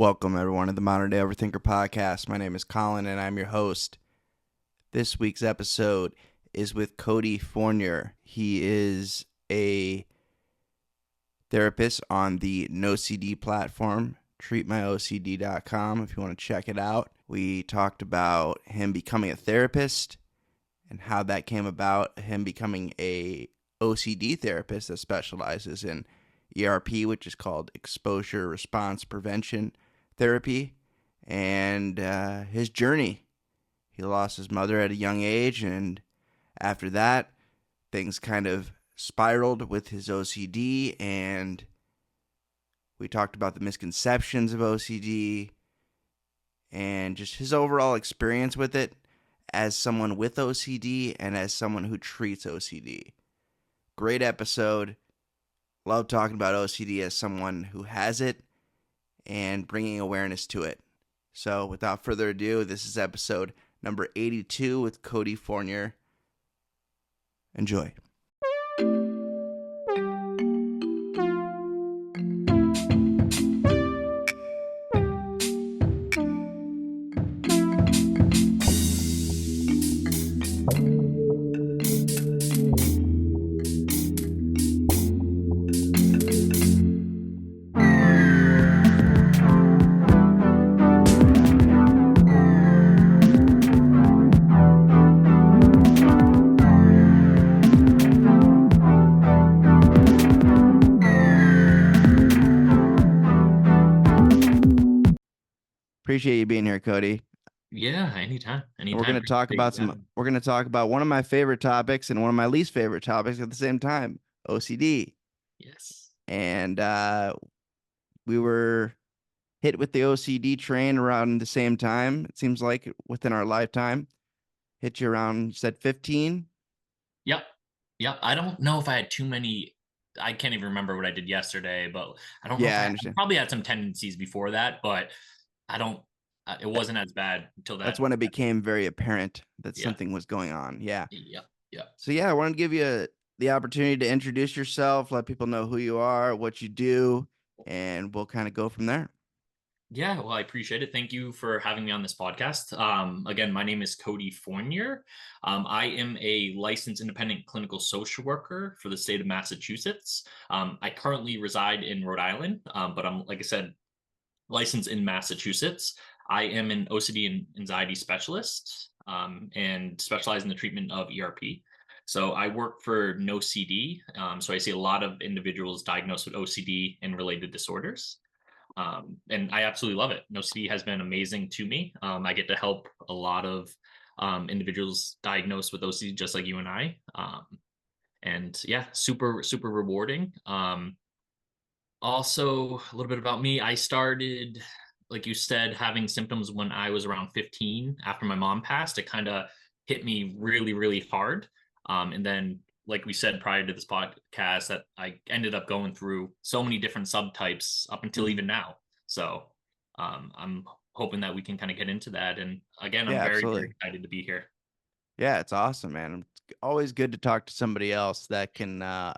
Welcome, everyone, to the Modern Day Overthinker podcast. My name is Colin, and I'm your host. This week's episode is with Cody Fournier. He is a therapist on the NoCD platform, treatmyocd.com, if you want to check it out. We talked about him becoming a therapist and how that came about, him becoming a OCD therapist that specializes in ERP, which is called exposure response prevention therapy, and his journey. He lost his mother at a young age, and after that, things kind of spiraled with his OCD, and we talked about the misconceptions of OCD and just his overall experience with it as someone with OCD and as someone who treats OCD. Great episode. Love talking about OCD as someone who has it and bringing awareness to it. So without further ado, this is episode number 82 with Cody Fournier. Enjoy. Appreciate you being here, Cody. Yeah, anytime. We're going to talk about one of my favorite topics and one of my least favorite topics at the same time, OCD. Yes. And we were hit with the OCD train around the same time. It seems like within our lifetime. Hit you around, you said 15? Yep. I don't know if I had too many. I can't even remember what I did yesterday, but I don't know if I I understand. probably had some tendencies before that, but I don't, it wasn't as bad until that. That's when it became very apparent that Yeah. something was going on. Yeah. Yeah. So I wanted to give you the opportunity to introduce yourself, let people know who you are, what you do, and we'll kind of go from there. Yeah, well, I appreciate it. Thank you for having me on this podcast. Again, my name is Cody Fournier. I am a licensed independent clinical social worker for the state of Massachusetts. I currently reside in Rhode Island, but I'm, like I said, licensed in Massachusetts. I am an OCD and anxiety specialist and specialize in the treatment of ERP. So I work for NoCD. So I see a lot of individuals diagnosed with OCD and related disorders. And I absolutely love it. NoCD has been amazing to me. I get to help a lot of individuals diagnosed with OCD, just like you and I. And yeah, super rewarding. Also, a little bit about me. I started, like you said, having symptoms when I was around 15 after my mom passed. It kind of hit me really hard. And then, like we said prior to this podcast, that I ended up going through so many different subtypes up until even now. So I'm hoping that we can kind of get into that. And again, I'm very excited to be here. Yeah, it's awesome, man. It's always good to talk to somebody else that can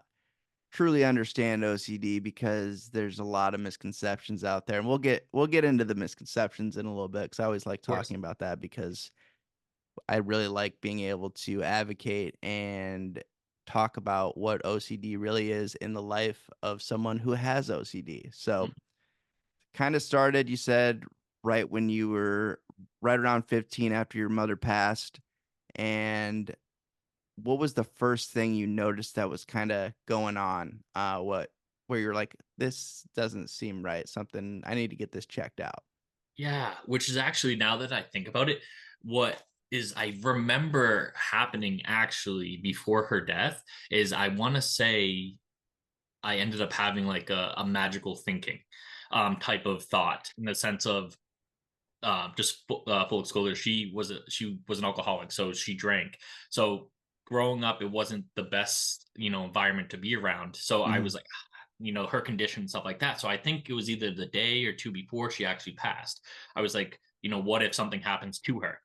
truly understand OCD, because there's a lot of misconceptions out there, and we'll get into the misconceptions in a little bit, because I always like talking about that, because I really like being able to advocate and talk about what OCD really is in the life of someone who has OCD. So kind of started, you said, right when you were right around 15 after your mother passed. And what was the first thing you noticed that was kind of going on? Where you're like, this doesn't seem right. Something, I need to get this checked out. Yeah, which is actually, now that I think about it, what is I remember happening actually before her death is, I want to say I ended up having like a magical thinking type of thought, in the sense of just full disclosure, she was an alcoholic, so she drank. So growing up, it wasn't the best environment to be around. So I was like, her condition and stuff like that. So I think it was either the day or two before she actually passed, I was like, what if something happens to her?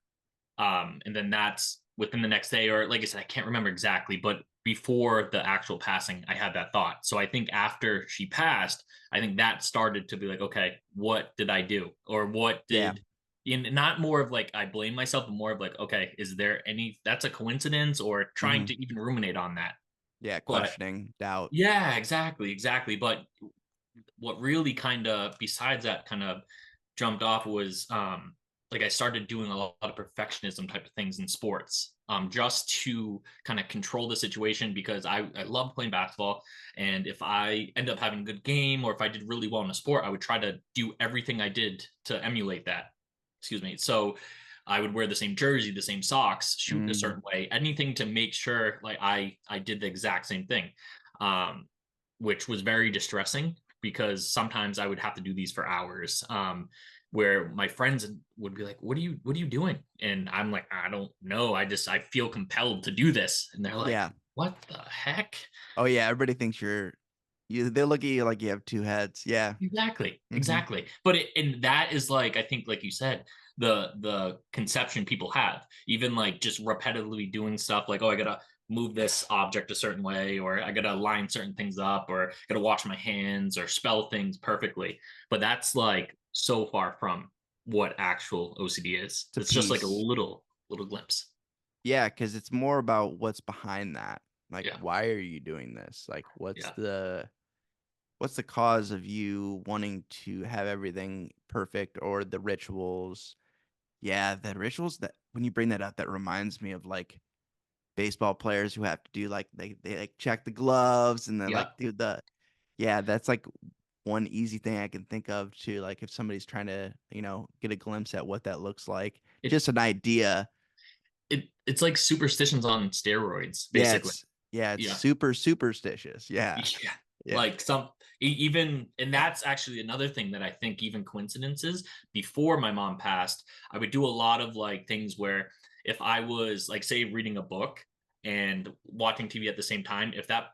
And then that's within the next day, or like I said, I can't remember exactly, but before the actual passing, I had that thought. So I think after she passed, I think that started to be like, okay, what did I do? Or what Yeah. did, and not more of like I blame myself, but more of like, okay, is there any, that's a coincidence, or trying Hmm. to even ruminate on that. Yeah. But Questioning, doubt. yeah, exactly, exactly. But what really kind of, besides that, kind of jumped off was like I started doing a lot of perfectionism type of things in sports, just to kind of control the situation, because I love playing basketball, and if I end up having a good game or if I did really well in a sport, I would try to do everything I did to emulate that. Excuse me. So I would wear the same jersey, the same socks, shoot in a Mm, certain way, anything to make sure like I did the exact same thing, um, which was very distressing because sometimes I would have to do these for hours. Where my friends would be like, what are you doing? And I'm like, I don't know. I feel compelled to do this. And they're like, yeah. what the heck? Oh yeah. Everybody thinks they look at you like you have two heads. Yeah. Exactly, Hmm. exactly. But and that is like, I think, like you said, the conception people have, even like just repetitively doing stuff like, oh, I gotta move this object a certain way, or I gotta line certain things up, or I gotta wash my hands or spell things perfectly. But that's like so far from what actual OCD is. It's a It's just like a piece. little glimpse. Yeah, because it's more about what's behind that. Like, Yeah, why are you doing this? Like, yeah, what's the cause of you wanting to have everything perfect, or the rituals? Yeah, the rituals, that when you bring that up, that reminds me of like baseball players who have to do like they like check the gloves and then like yeah. do the yeah, that's like one easy thing I can think of to like if somebody's trying to, get a glimpse at what that looks like. It Just an idea. it's like superstitions on steroids, Yeah, basically. it's Yeah. super superstitious. Yeah. Yeah. Yeah. Like even, and that's actually another thing that I think, even coincidences, before my mom passed, I would do a lot of like things where if I was like, say, reading a book and watching TV at the same time, if that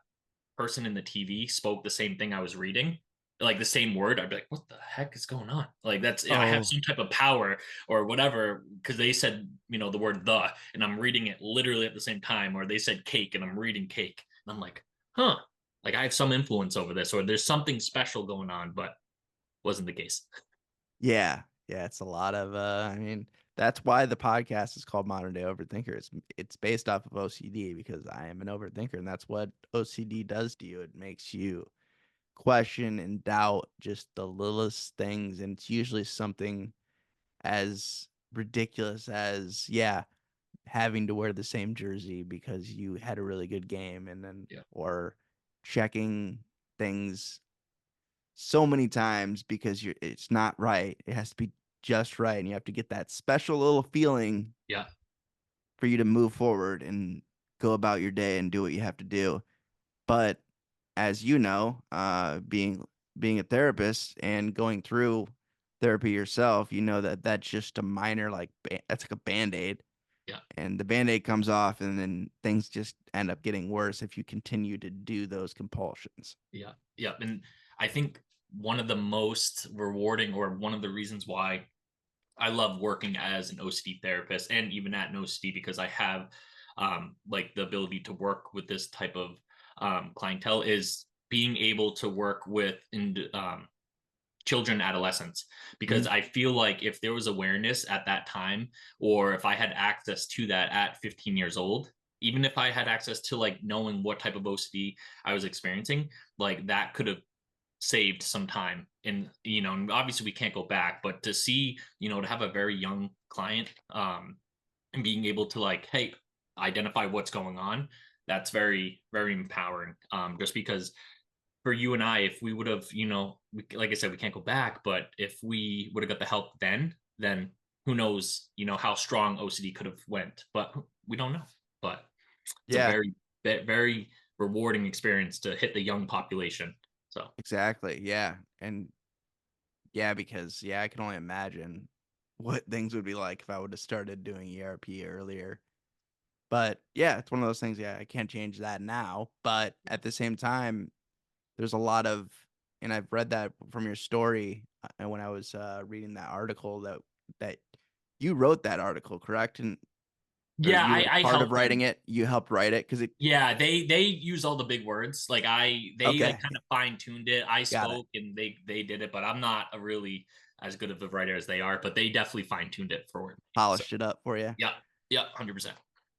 person in the TV spoke the same thing I was reading, like the same word, I'd be like, what the heck is going on? Like, that's, yeah, I have Oh, some type of power or whatever, because they said, the word the, and I'm reading it literally at the same time, or they said cake and I'm reading cake. And I'm like, huh, like I have some influence over this, or there's something special going on, but wasn't the case. yeah. Yeah, it's a lot of I mean, that's why the podcast is called Modern Day Overthinker. It's based off of OCD because I am an overthinker, and that's what OCD does to you. It makes you question and doubt just the littlest things, and it's usually something as ridiculous as, yeah, having to wear the same jersey because you had a really good game, and then Yeah. or checking things so many times because it's not right. It has to be just right, and you have to get that special little feeling Yeah. for you to move forward and go about your day and do what you have to do. But as you know, being a therapist and going through therapy yourself, you know that that's just a minor that's like a band-aid, Yeah. and the band-aid comes off, and then things just end up getting worse if you continue to do those compulsions. Yeah. Yeah. And I think one of the most rewarding, or one of the reasons why I love working as an OCD therapist and even at an OCD, because I have like the ability to work with this type of clientele, is being able to work with children, adolescents, because Mhm. I feel like if there was awareness at that time, or if I had access to that at 15 years old, even if I had access to like knowing what type of OCD I was experiencing, like that could have saved some time. And and obviously we can't go back, but to see, to have a very young client, and being able to like, hey, identify what's going on, that's very, very empowering. Just because for you and I, if we would have, like I said, we can't go back, but if we would have got the help then who knows, how strong OCD could have went, but we don't know. But it's a Yeah, very, very rewarding experience to hit the young population. So exactly. Yeah. And yeah, because yeah, I can only imagine what things would be like if I would have started doing ERP earlier. But yeah, it's one of those things. Yeah, I can't change that now. But at the same time, there's a lot of, and I've read that from your story, and when I was reading that article that you wrote that article, correct? And or Yeah, you were I part of helped writing them. it? You helped write it because it. Yeah, they use all the big words. Like they like Okay, kind of fine tuned it. I got it. spoke and they did it, but I'm not a really as good of a writer as they are. But they definitely fine tuned it for me. So Polished it up for you. yeah, yeah, 100%.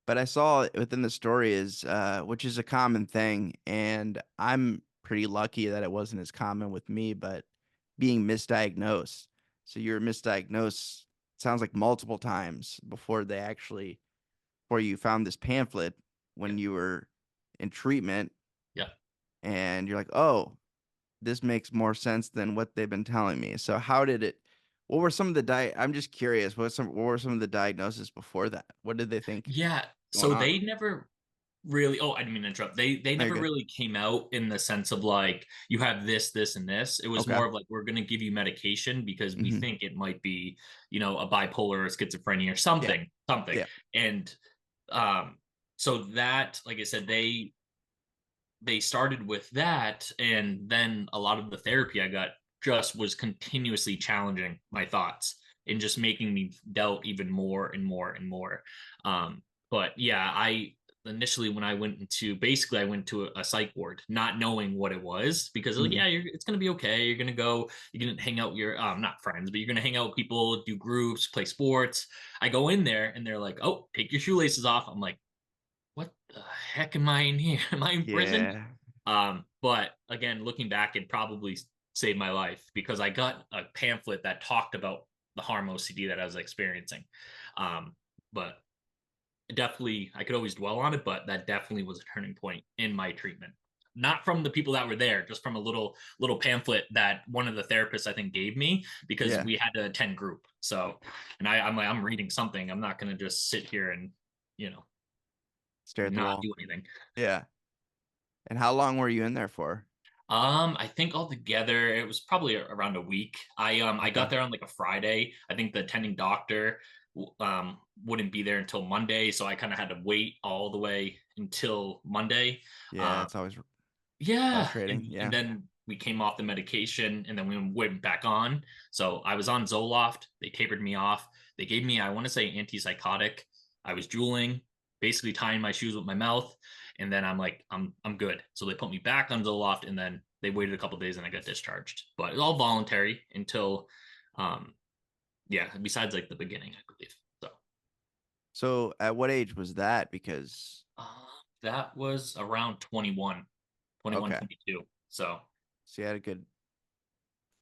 But I saw within the story is, which is a common thing, and I'm pretty lucky that it wasn't as common with me, but being misdiagnosed. So you were misdiagnosed, sounds like multiple times before you found this pamphlet Yeah, when you were in treatment, yeah. and you're like, oh, this makes more sense than what they've been telling me. So how did it? What were some of the I'm just curious. What were some of the diagnoses before that? What did they think Yeah. going So on? they never really, oh, I didn't mean to interrupt. They No, you're never good. really came out in the sense of like you have this and this. It was Okay. more of like we're going to give you medication because we Hmm. think it might be, a bipolar or schizophrenia or Yeah. something. Yeah. And um so that, like I said, they started with that, and then a lot of the therapy I got just was continuously challenging my thoughts and just making me doubt even more and more and more. But yeah, I initially when I went into basically I went to a psych ward not knowing what it was because like Hmm. yeah it's gonna be okay, you're gonna hang out with your not friends but you're gonna hang out with people, do groups, play sports. I go in there and they're like, oh, take your shoelaces off. I'm like, what the heck am I in here? Am I in prison? Yeah. But again, looking back, it probably saved my life because I got a pamphlet that talked about the harm OCD that I was experiencing. Um, but definitely, I could always dwell on it, but that definitely was a turning point in my treatment. Not from the people that were there, just from a little pamphlet that one of the therapists I think gave me because Yeah. we had to attend group. So, and I'm like, I'm reading something. I'm not going to just sit here and you know Stare at the not wall. do anything. Yeah. And how long were you in there for? I think altogether it was probably around a week. I Okay. got there on like a Friday. I think the attending doctor wouldn't be there until Monday, so I kind of had to wait all the way until Monday. Yeah, Um, it's always yeah, frustrating. and Yeah. then we came off the medication, and then we went back on. So I was on Zoloft. They tapered me off. They gave me, I want to say, antipsychotic. I was drooling, basically tying my shoes with my mouth, and then I'm like, I'm good. So they put me back on Zoloft, and then they waited a couple days, and I got discharged. But it's all voluntary until, um, yeah. Besides like the beginning, I believe. So So at what age was that? Because that was around 21, okay, 22. So so you had a good,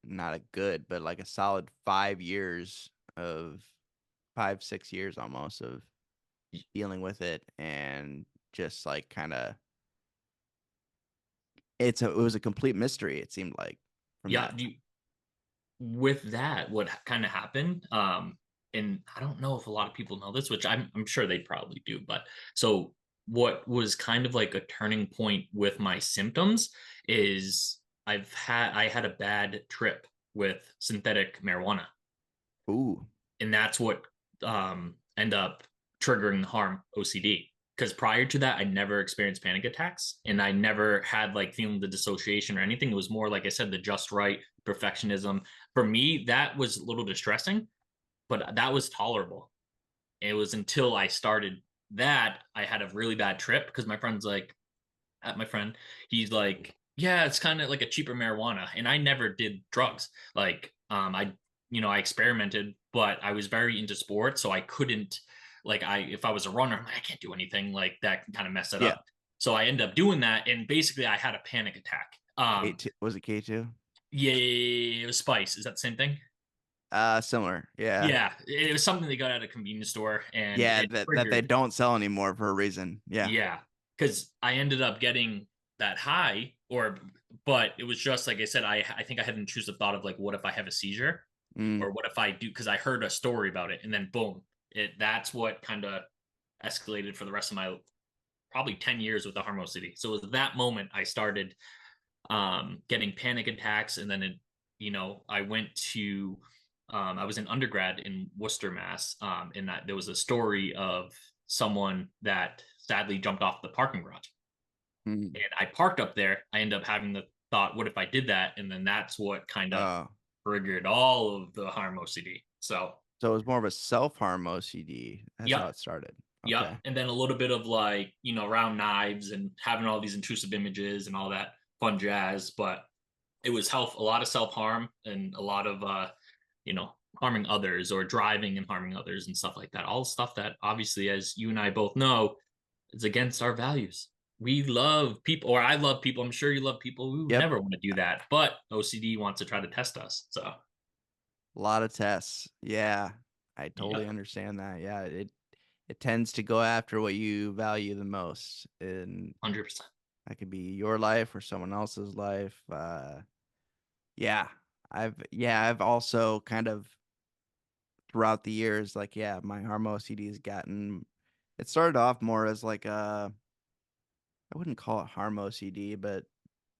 not a good, but like a solid 5 years of 5, 6 years almost of dealing with it, and just like kind of it was a complete mystery. It seemed like from yeah, that. with that, what kind of happened, and I don't know if a lot of people know this, which I'm sure they probably do, but so what was kind of like a turning point with my symptoms is I had a bad trip with synthetic marijuana, Ooh. and that's what end up triggering the harm OCD. Because prior to that, I never experienced panic attacks, and I never had like feeling the dissociation or anything. It was more like I said, the just right perfectionism. For me, that was a little distressing, but that was tolerable. It was until I started that I had a really bad trip because my friend's like, at my friend, he's like, yeah, it's kind of like a cheaper marijuana, and I never did drugs. Like, I experimented, but I was very into sports, so I couldn't, like, if I was a runner, I'm like, I can't do anything like that can kind of mess it Yeah. up. So I ended up doing that, and basically, I had a panic attack. K2, was it K2? Yeah, it was spice. Is that the same thing? Similar. Yeah. Yeah, it was something they got at a convenience store, and Yeah, it that they triggered. don't sell anymore for a reason. Yeah. Yeah, because I ended up getting that high, but it was just like I said. I think I had an intrusive thought of like, what if I have a seizure, Mm. or what if I do? Because I heard a story about it, and then boom, that's what kind of escalated for the rest of my probably 10 years with the harm city. So it was that moment I started getting panic attacks, and then I went to I was in undergrad in Worcester, Mass, and that there was a story of someone that sadly jumped off the parking garage, Mm. and I parked up there. I ended up having the thought, what if I did that? And then that's what kind of Oh. triggered all of the harm OCD. So So it was more of a self-harm OCD. That's how yep, it started. Yep. Okay. And then a little bit of like, around knives and having all these intrusive images and all that fun jazz. But it was a lot of self-harm and a lot of harming others or driving and harming others and stuff like that. All stuff that obviously, as you and I both know, is against our values. We love people, or I love people. I'm sure you love people who Yep. never want to do that, but OCD wants to try to test us. So A lot of tests. Yeah. I yeah, totally understand that. Yeah. It tends to go after what you value the most. And 100%. that could be your life or someone else's life. Yeah. I've also kind of throughout the years, like, yeah, my Harm OCD has gotten, it started off more as like I wouldn't call it Harm OCD, but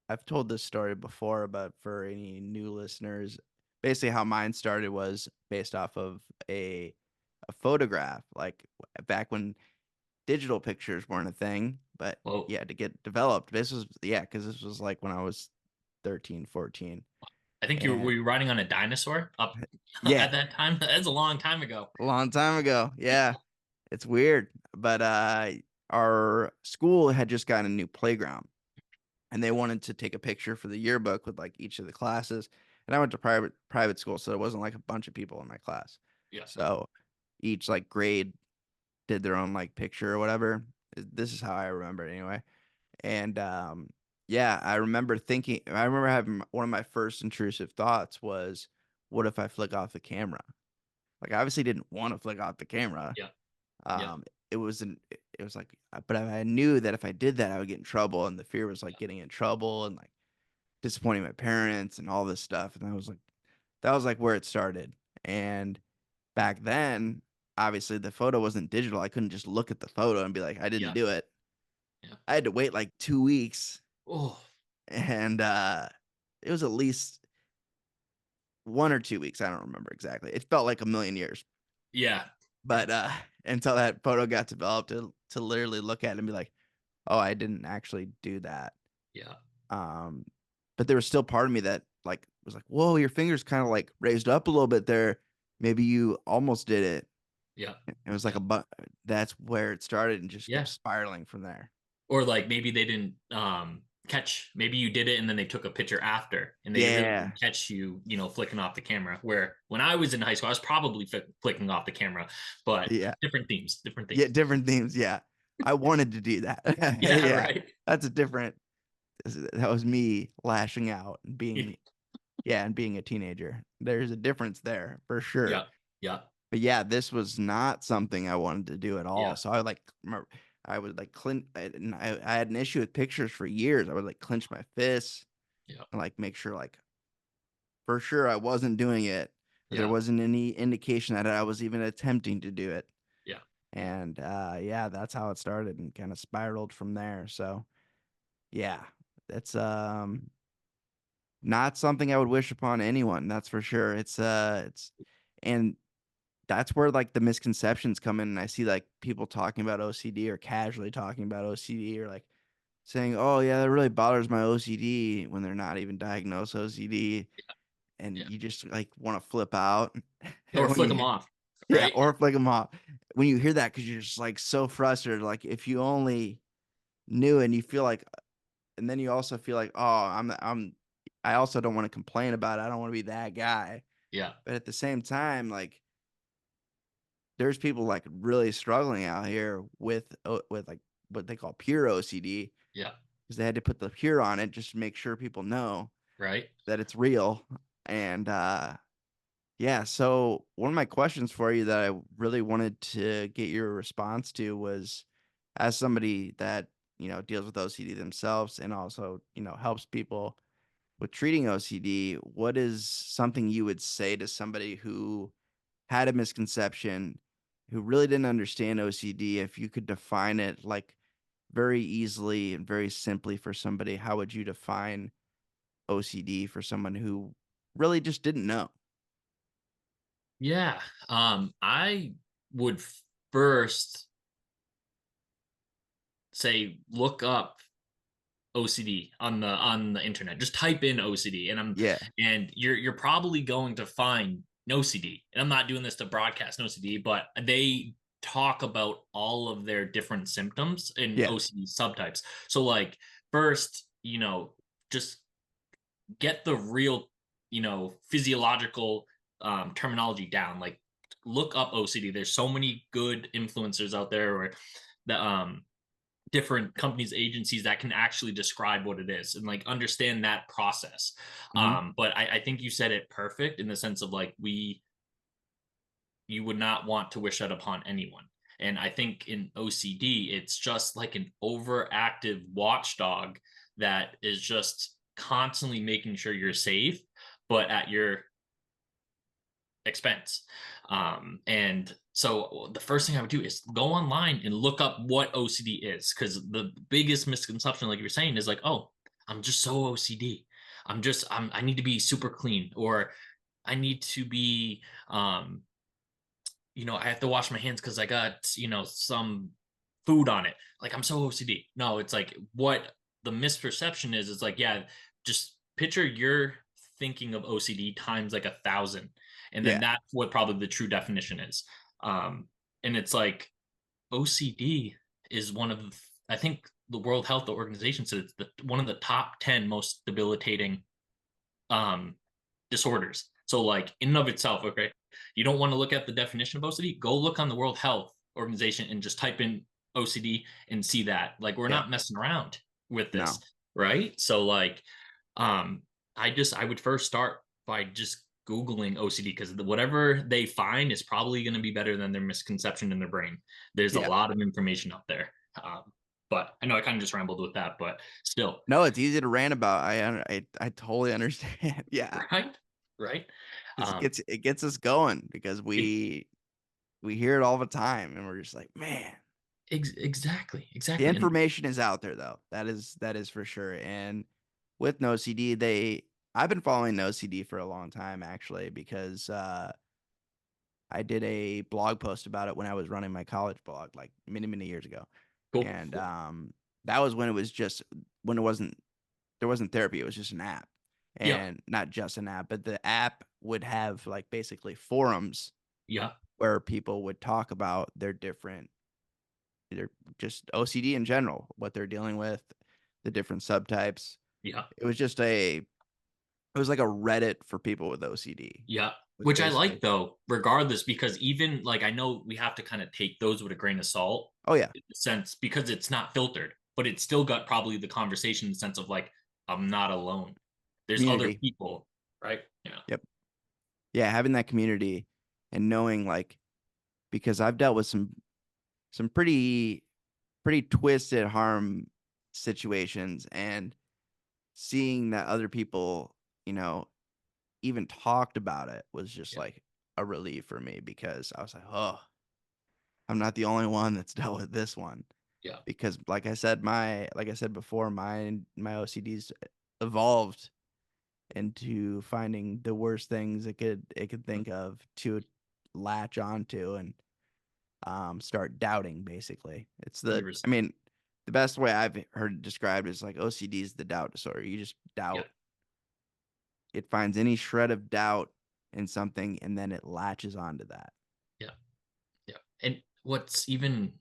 I've told this story before, but for any new listeners, basically how mine started was based off of a photograph, like back when digital pictures weren't a thing, but Well, yeah, to get developed. This was, yeah, because this was like when I was 13, 14. I think And were you riding on a dinosaur up yeah, at that time? That's a long time ago. a long time ago. Yeah, it's weird. But our school had just gotten a new playground, and they wanted to take a picture for the yearbook with like each of the classes. And I went to private school, so it wasn't like a bunch of people in my class. Yeah, So each like grade did their own like picture or whatever. This is how I remember it anyway. And yeah, I remember having one of my first intrusive thoughts was, what if I flick off the camera? Like I obviously didn't want to flick off the camera. yeah, yeah, Um, it was like, but I knew that if I did that, I would get in trouble. And the fear was like getting in trouble and like disappointing my parents and all this stuff. And that was like where it started. And back then, obviously the photo wasn't digital. I couldn't just look at the photo and be like, I didn't yeah, do it. yeah. I had to wait like 2 weeks, Oh, and it was at least 1 or 2 weeks. I don't remember exactly. It felt like a million years, yeah, yeah, but until that photo got developed to literally look at it and be like, oh, I didn't actually do that. yeah, Um, but there was still part of me that like was like, whoa, your fingers kind of like raised up a little bit there. Maybe you almost did it. yeah, It was like yeah, that's where it started and just kept yeah. spiraling from there. Or like maybe they didn't catch. Maybe you did it and then they took a picture after, and they really Yeah. didn't catch you, flicking off the camera. Where when I was in high school, I was probably flicking off the camera, but Yeah. different themes, different Yeah. themes. Different themes. Yeah. I wanted to do that. Yeah, Yeah. right. That's a different, that was me lashing out and being, yeah, and being a teenager. There's a difference there for sure. Yeah, yeah, But yeah, this was not something I wanted to do at all. yeah, So I would like I had an issue with pictures for years. I would like clench my fists yeah, and like make sure like for sure I wasn't doing it. There yeah, wasn't any indication that I was even attempting to do it. yeah. And yeah, that's how it started and kind of spiraled from there. So yeah, that's not something I would wish upon anyone, that's for sure. It's and that's where like the misconceptions come in, and I see like people talking about OCD or casually talking about OCD or like saying, "Oh yeah, that really bothers my OCD," when they're not even diagnosed OCD, and Yeah. you just like want to flip out Or when flick them you off, yeah, right? or flick them off when you hear that because you're just like so frustrated. Like if you only knew, and you feel like, and then you also feel like, oh, I also don't want to complain about it. I don't want to be that guy, Yeah, but at the same time, like there's people like really struggling out here with like what they call pure OCD yeah, because they had to put the pure on it just to make sure people know right. that it's real. And yeah, so one of my questions for you that I really wanted to get your response to was, as somebody that deals with OCD themselves and also helps people with treating OCD, what is something you would say to somebody who had a misconception, who really didn't understand OCD? If you could define it like very easily and very simply for somebody, how would you define OCD for someone who really just didn't know? Yeah. I would first say look up OCD on the internet. Just type in OCD, and Yeah. you're probably going to find OCD. And I'm not doing this to broadcast OCD, but they talk about all of their different symptoms in Yeah. OCD subtypes. So like first, just get the real, physiological terminology down. Like look up OCD. There's so many good influencers out there or the different companies, agencies that can actually describe what it is and like understand that process. Hmm. But I think you said it perfect in the sense of like you would not want to wish that upon anyone. And I think in OCD, it's just like an overactive watchdog that is just constantly making sure you're safe, but at your expense. And so the first thing I would do is go online and look up what OCD is, because the biggest misconception, like you're saying, is like, oh, I'm just so OCD. I need to be super clean, or I need to be I have to wash my hands because I got, some food on it. Like I'm so OCD. No, it's like what the misperception is like, yeah, just picture you're thinking of OCD times like 1,000. And then Yeah. that's what probably the true definition is. And it's like OCD is one of, I think the World Health Organization said it's one of the top 10 most debilitating um, disorders. So, like in and of itself, okay, you don't want to look at the definition of OCD. Go look on the World Health Organization and just type in OCD and see that. Like, we're Yeah. not messing around with this, No. right? So, like, um, I would first start by just Googling OCD, because whatever they find is probably going to be better than their misconception in their brain. There's a Yeah. lot of information out there. But I know I kind of just rambled with that, but still, No, it's easy to rant about. I totally understand. Yeah. right? Right. 'Cause Um, it gets us going because it, we hear it all the time and we're just like, man. exactly, The exactly. And information is out there though. That is for sure. And with No CD, I've been following No CD for a long time actually because I did a blog post about it when I was running my college blog like many, many years ago. cool, And cool. that was when it was just when it wasn't there wasn't therapy, it was just an app. Yeah, And not just an app, but the app would have like basically forums yeah, where people would talk about their different either just OCD in general, what they're dealing with, the different subtypes. yeah, It was it was like a Reddit for people with OCD. yeah. Was Which I like basically though, regardless, because even like I know we have to kind of take those with a grain of salt oh yeah, in the sense because it's not filtered, but it's still got probably the conversation in the sense of like, I'm not alone. There's other community. people, right? Yeah. Yep. Yeah, having that community and knowing like because I've dealt with some pretty twisted harm situations and seeing that other people, you know, even talked about it was just Yeah. like a relief for me because I was like, "Oh, I'm not the only one that's dealt with this one." Yeah. Because like I said before, my OCD's evolved into finding the worst things it could think of to latch onto and start doubting basically. I 100%. mean, the best way I've heard it described is like OCD is the doubt disorder. You just Yeah. doubt. It finds any shred of doubt in something and then it latches onto that. Yeah. Yeah. And what's even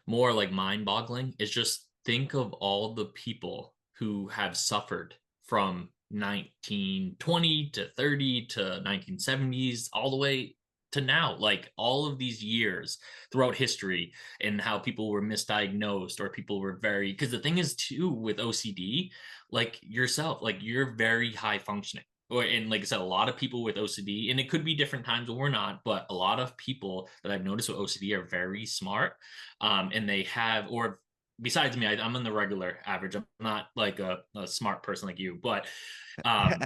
more like mind boggling is just think of all the people who have suffered from 1920 to 30 to 1970s all the way to now, like all of these years throughout history, and how people were misdiagnosed or people were very, because the thing is too with OCD, like yourself, like you're very high functioning, or and like I said, a lot of people with OCD, and it could be different times when we're not, but a lot of people that I've noticed with OCD are very smart, and they have, or besides me, I'm in the regular average. I'm not like a smart person like you, but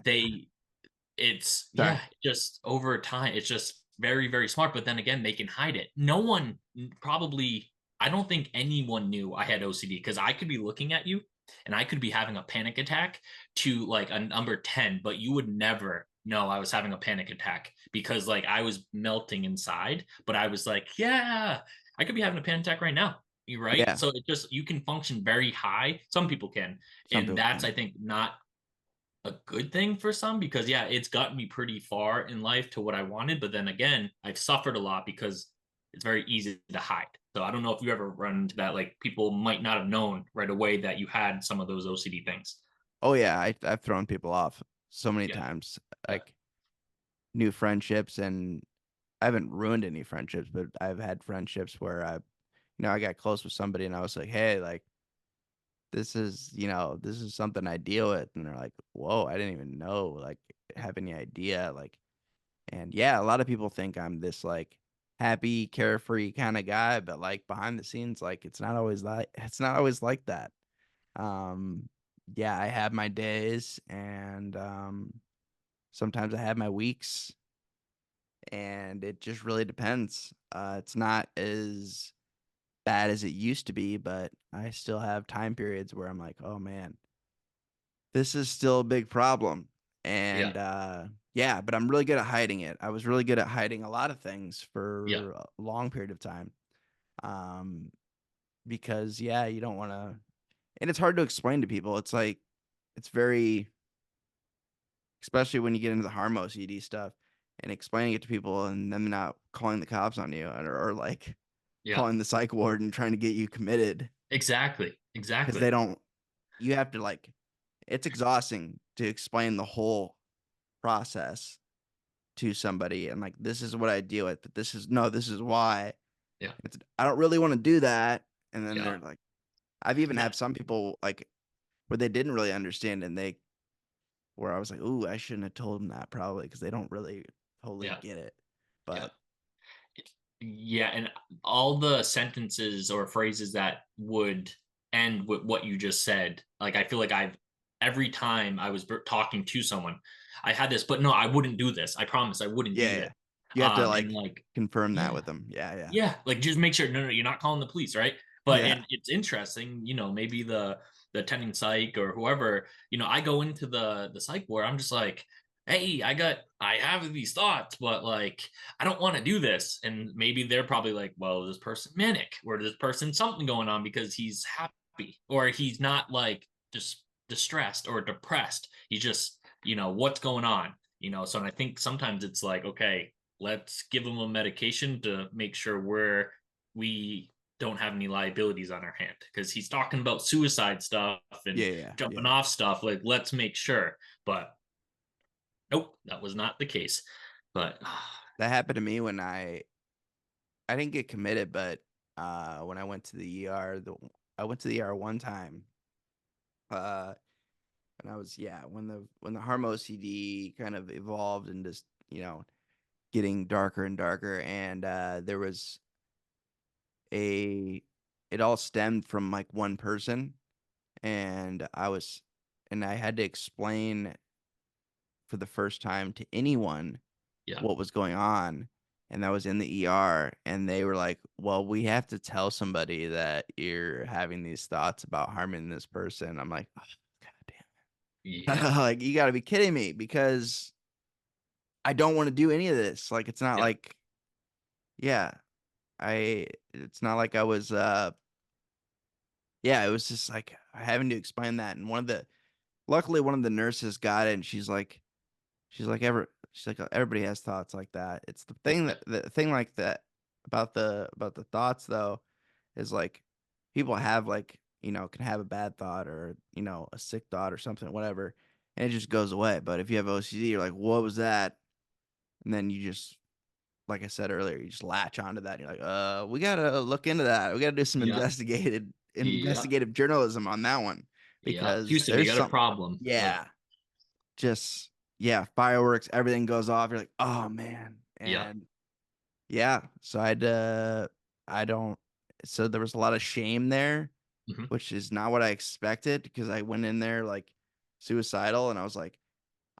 they, it's Sorry. yeah, just over time, it's just very, very smart. But then again, they can hide it. No one probably, I don't think anyone knew I had OCD because I could be looking at you and I could be having a panic attack to like a number 10, but you would never know I was having a panic attack because like I was melting inside, but I was like, yeah, I could be having a panic attack right now. You right? Yeah, So it just, you can function very high. Some people can. some And people that's, I can. think, not a good thing for some, because yeah, it's gotten me pretty far in life to what I wanted, but then again, I've suffered a lot because it's very easy to hide. So I don't know if you ever run into that. Like people might not have known right away that you had some of those OCD things. Oh yeah, I've thrown people off so many Yeah. times, Yeah. like new friendships, and I haven't ruined any friendships, but I've had friendships where I got close with somebody and I was like, hey, like this is something I deal with, and they're like, whoa, I didn't even know, like, have any idea, like, and yeah, a lot of people think I'm this like happy, carefree kind of guy, but like behind the scenes, like it's not always like that. Um, yeah, I have my days, and sometimes I have my weeks, and it just really depends. It's not as bad as it used to be, but I still have time periods where I'm like, oh man, this is still a big problem. Yeah. And yeah, but I'm really good at hiding it. I was really good at hiding a lot of things Yeah. for a long period of time. Um, because yeah, you don't want to, and it's hard to explain to people. It's like, it's very, especially when you get into the Harm OCD stuff and explaining it to people and them not calling the cops on you, or like Yeah. calling the psych ward and trying to get you committed Exactly. because Exactly. they don't, you have to like, it's exhausting to explain the whole process to somebody and like, this is what I deal with, but this is no, this is why. Yeah. I don't really want to do that. And then Yeah. they're like, I've even Yeah. had some people like where they didn't really understand, and where I was like, ooh, I shouldn't have told them that probably because they don't really totally Yeah. get it. Yeah. But Yeah, and all the sentences or phrases that would end with what you just said, like I feel like I've every time I was talking to someone, I had this, but no, I wouldn't do this. I promise I wouldn't yeah, do this. yeah, you have to And like like, confirm that yeah, with them. Yeah, yeah, yeah, like just make sure. No, no, you're not calling the police, right? But yeah, and it's interesting, maybe the attending psych or whoever, I go into the psych ward. I'm just like, hey, I have these thoughts, but like I don't want to do this. And maybe they're probably like, well, this person manic, or this person something going on because he's happy, or he's not like just distressed or depressed. He's just, what's going on. So and I think sometimes it's like, okay, let's give him a medication to make sure we don't have any liabilities on our hand, because he's talking about suicide stuff and yeah, yeah, jumping yeah. off stuff. Like, let's make sure. But nope, that was not the case. But That happened to me when I didn't get committed, but when I went to the ER, I went to the ER one time. Uh, and I was, yeah, when the Harm OCD kind of evolved and just getting darker and darker, and there was a it all stemmed from like one person, and I had to explain for the first time to anyone yeah, what was going on, and that was in the ER, and they were like, well, we have to tell somebody that you're having these thoughts about harming this person. I'm like, oh, god yeah, damn. Like, you got to be kidding me, because I don't want to do any of this. Like, it's not yeah, like, yeah, it's not like I was yeah, it was just like having to explain that. And luckily one of the nurses got it, and she's like, everybody has thoughts like that. It's yeah, the thing like that about the thoughts though, is like people have like, can have a bad thought, or, a sick thought or something, whatever, and it just goes away. But if you have OCD, you're like, what was that? And then you just, like I said earlier, you just latch onto that. And you're like, we gotta look into that. We gotta do some yeah, yeah, investigative journalism on that one, yeah. because Houston, we there's got a some, problem. Like, yeah, just yeah, fireworks, everything goes off. You're like, oh man, yeah, and yeah, so I don't, so there was a lot of shame there, mhm, which is not what I expected, because I went in there like suicidal, and I was like,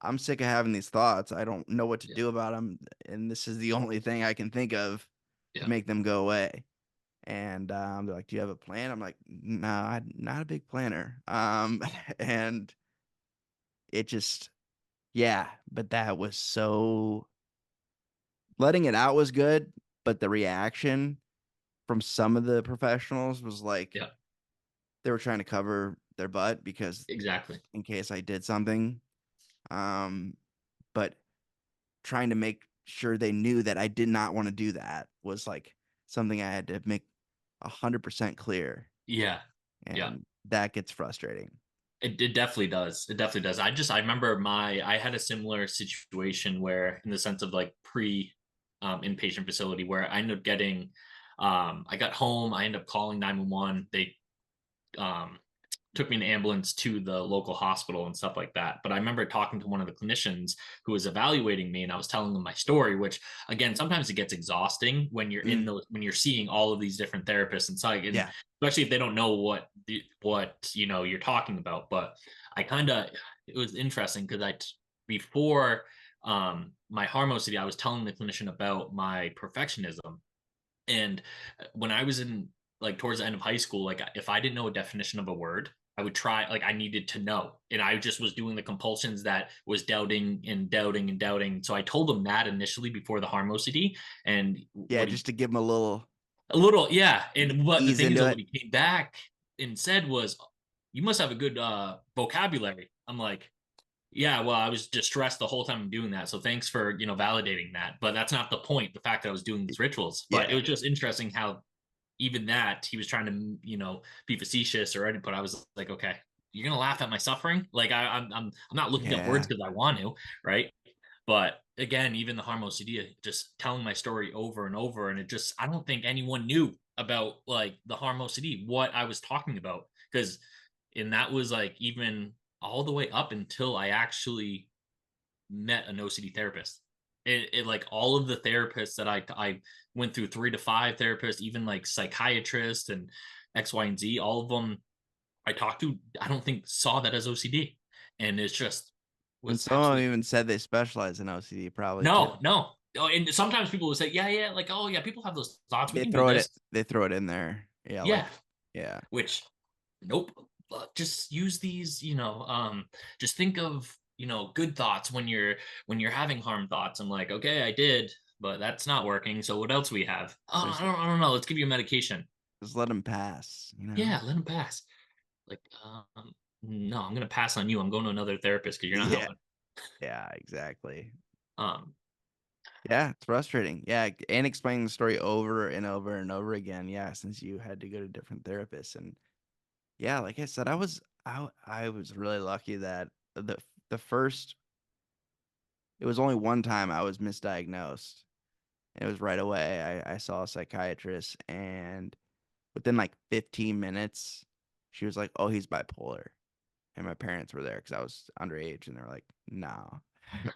I'm sick of having these thoughts. I don't know what to yeah, do about them, and this is the only thing I can think of to yeah, make them go away. And they're like, "Do you have a plan?" I'm like, "No, I'm not a big planner." And it just, yeah, but that was so, letting it out was good, but the reaction from some of the professionals was like yeah, they were trying to cover their butt, because exactly. in case I did something, um, but trying to make sure they knew that I did not want to do that was like something I had to make 100% clear, Yeah. Yeah. and that gets frustrating. It definitely does. It definitely does. I remember I had a similar situation where, in the sense of like pre inpatient facility, where I ended up getting I got home, I ended up calling 911. They um took me in an ambulance to the local hospital and stuff like that. But I remember talking to one of the clinicians who was evaluating me, and I was telling them my story, which again, sometimes it gets exhausting when you're Mm, when you're seeing all of these different therapists and psych, and yeah. especially if they don't know what you're talking about. But I kind of it was interesting because before my Harm OCD, I was telling the clinician about my perfectionism, and when I was in like towards the end of high school, like if I didn't know a definition of a word, I would try, like I needed to know. And I just was doing the compulsions that was doubting and doubting and doubting. So I told him that initially before the Harm OCD. And Yeah, what he just to give them a little a little, yeah. And what the ease thing is into that it. what he came back and said was, you must have a good vocabulary. I'm like, yeah, well, I was distressed the whole time I'm doing that. So thanks for, validating that. But that's not the point, the fact that I was doing these rituals. But it Yeah. was just interesting how even that he was trying to, be facetious or anything. But I was like, okay, you're gonna laugh at my suffering. Like I'm not looking up words Yeah. because I want to, right? But again, even the Harm OCD, just telling my story over and over, and I don't think anyone knew about like the Harm OCD, what I was talking about, because, and that was like even all the way up until I actually met an OCD therapist. It like all of the therapists that I went through, 3 to 5 therapists, even like psychiatrists and X, Y, and Z, all of them I talked to, I don't think saw that as OCD, and it's just And was some of them absolutely even said they specialize in OCD, probably too. no, no. Oh, and sometimes people will say, yeah, yeah, like, oh yeah, people have those thoughts. We They can do throw it. this. They throw it in there. Yeah, Yeah. like, yeah, Which, nope. Just use these, just think of, good thoughts when you're having harm thoughts. I'm like, okay, I did, but that's not working. So what else we have? Oh, just I don't know. Let's give you a medication. just let them pass. Yeah, let them pass. Like, no, I'm gonna pass on you. I'm going to another therapist because you're not Yeah, helping. yeah, exactly. Um, Yeah, it's frustrating. Yeah, and explaining the story over and over and over again. Yeah, since you had to go to different therapists, and yeah, like I said, I was really lucky that the first it was only one time I was misdiagnosed. It was right away. I saw a psychiatrist, and within like 15 minutes, she was like, "Oh, he's bipolar." And my parents were there because I was underage, and they're like, "No,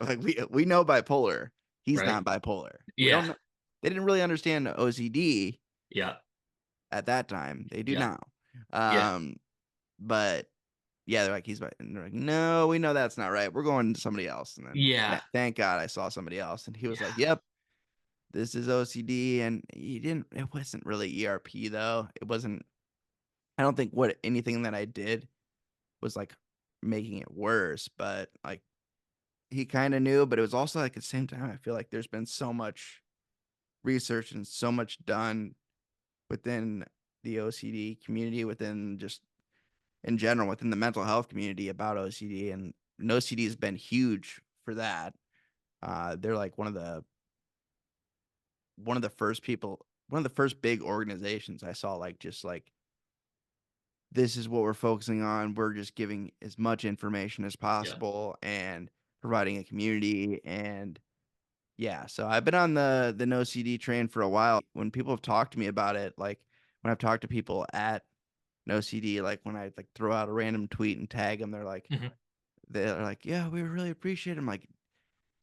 like we know bipolar. He's right? not bipolar. We Yeah, don't know." They didn't really understand OCD yeah, at that time. They do yeah, now. yeah, Um, but yeah, they're like, and they're like, "No, we know that's not right. We're going to somebody else." And then yeah, thank God I saw somebody else, and he was like, yeah, "Yep, this is OCD." And he didn't. It wasn't really ERP though. It wasn't. I don't think what anything that I did was like making it worse, but like he kind of knew, but it was also like at the same time, I feel like there's been so much research and so much done within the OCD community, within just in general, within the mental health community about OCD, and OCD has been huge for that. They're like one of the first people, one of the first big organizations I saw, like just like this is what we're focusing on. We're just giving as much information as yeah. possible and providing a community. And yeah, so I've been on the no CD train for a while. When people have talked to me about it, like when I've talked to people at no CD, like when I like throw out a random tweet and tag them, Mhm. they're like, yeah, we really appreciate it. I'm like,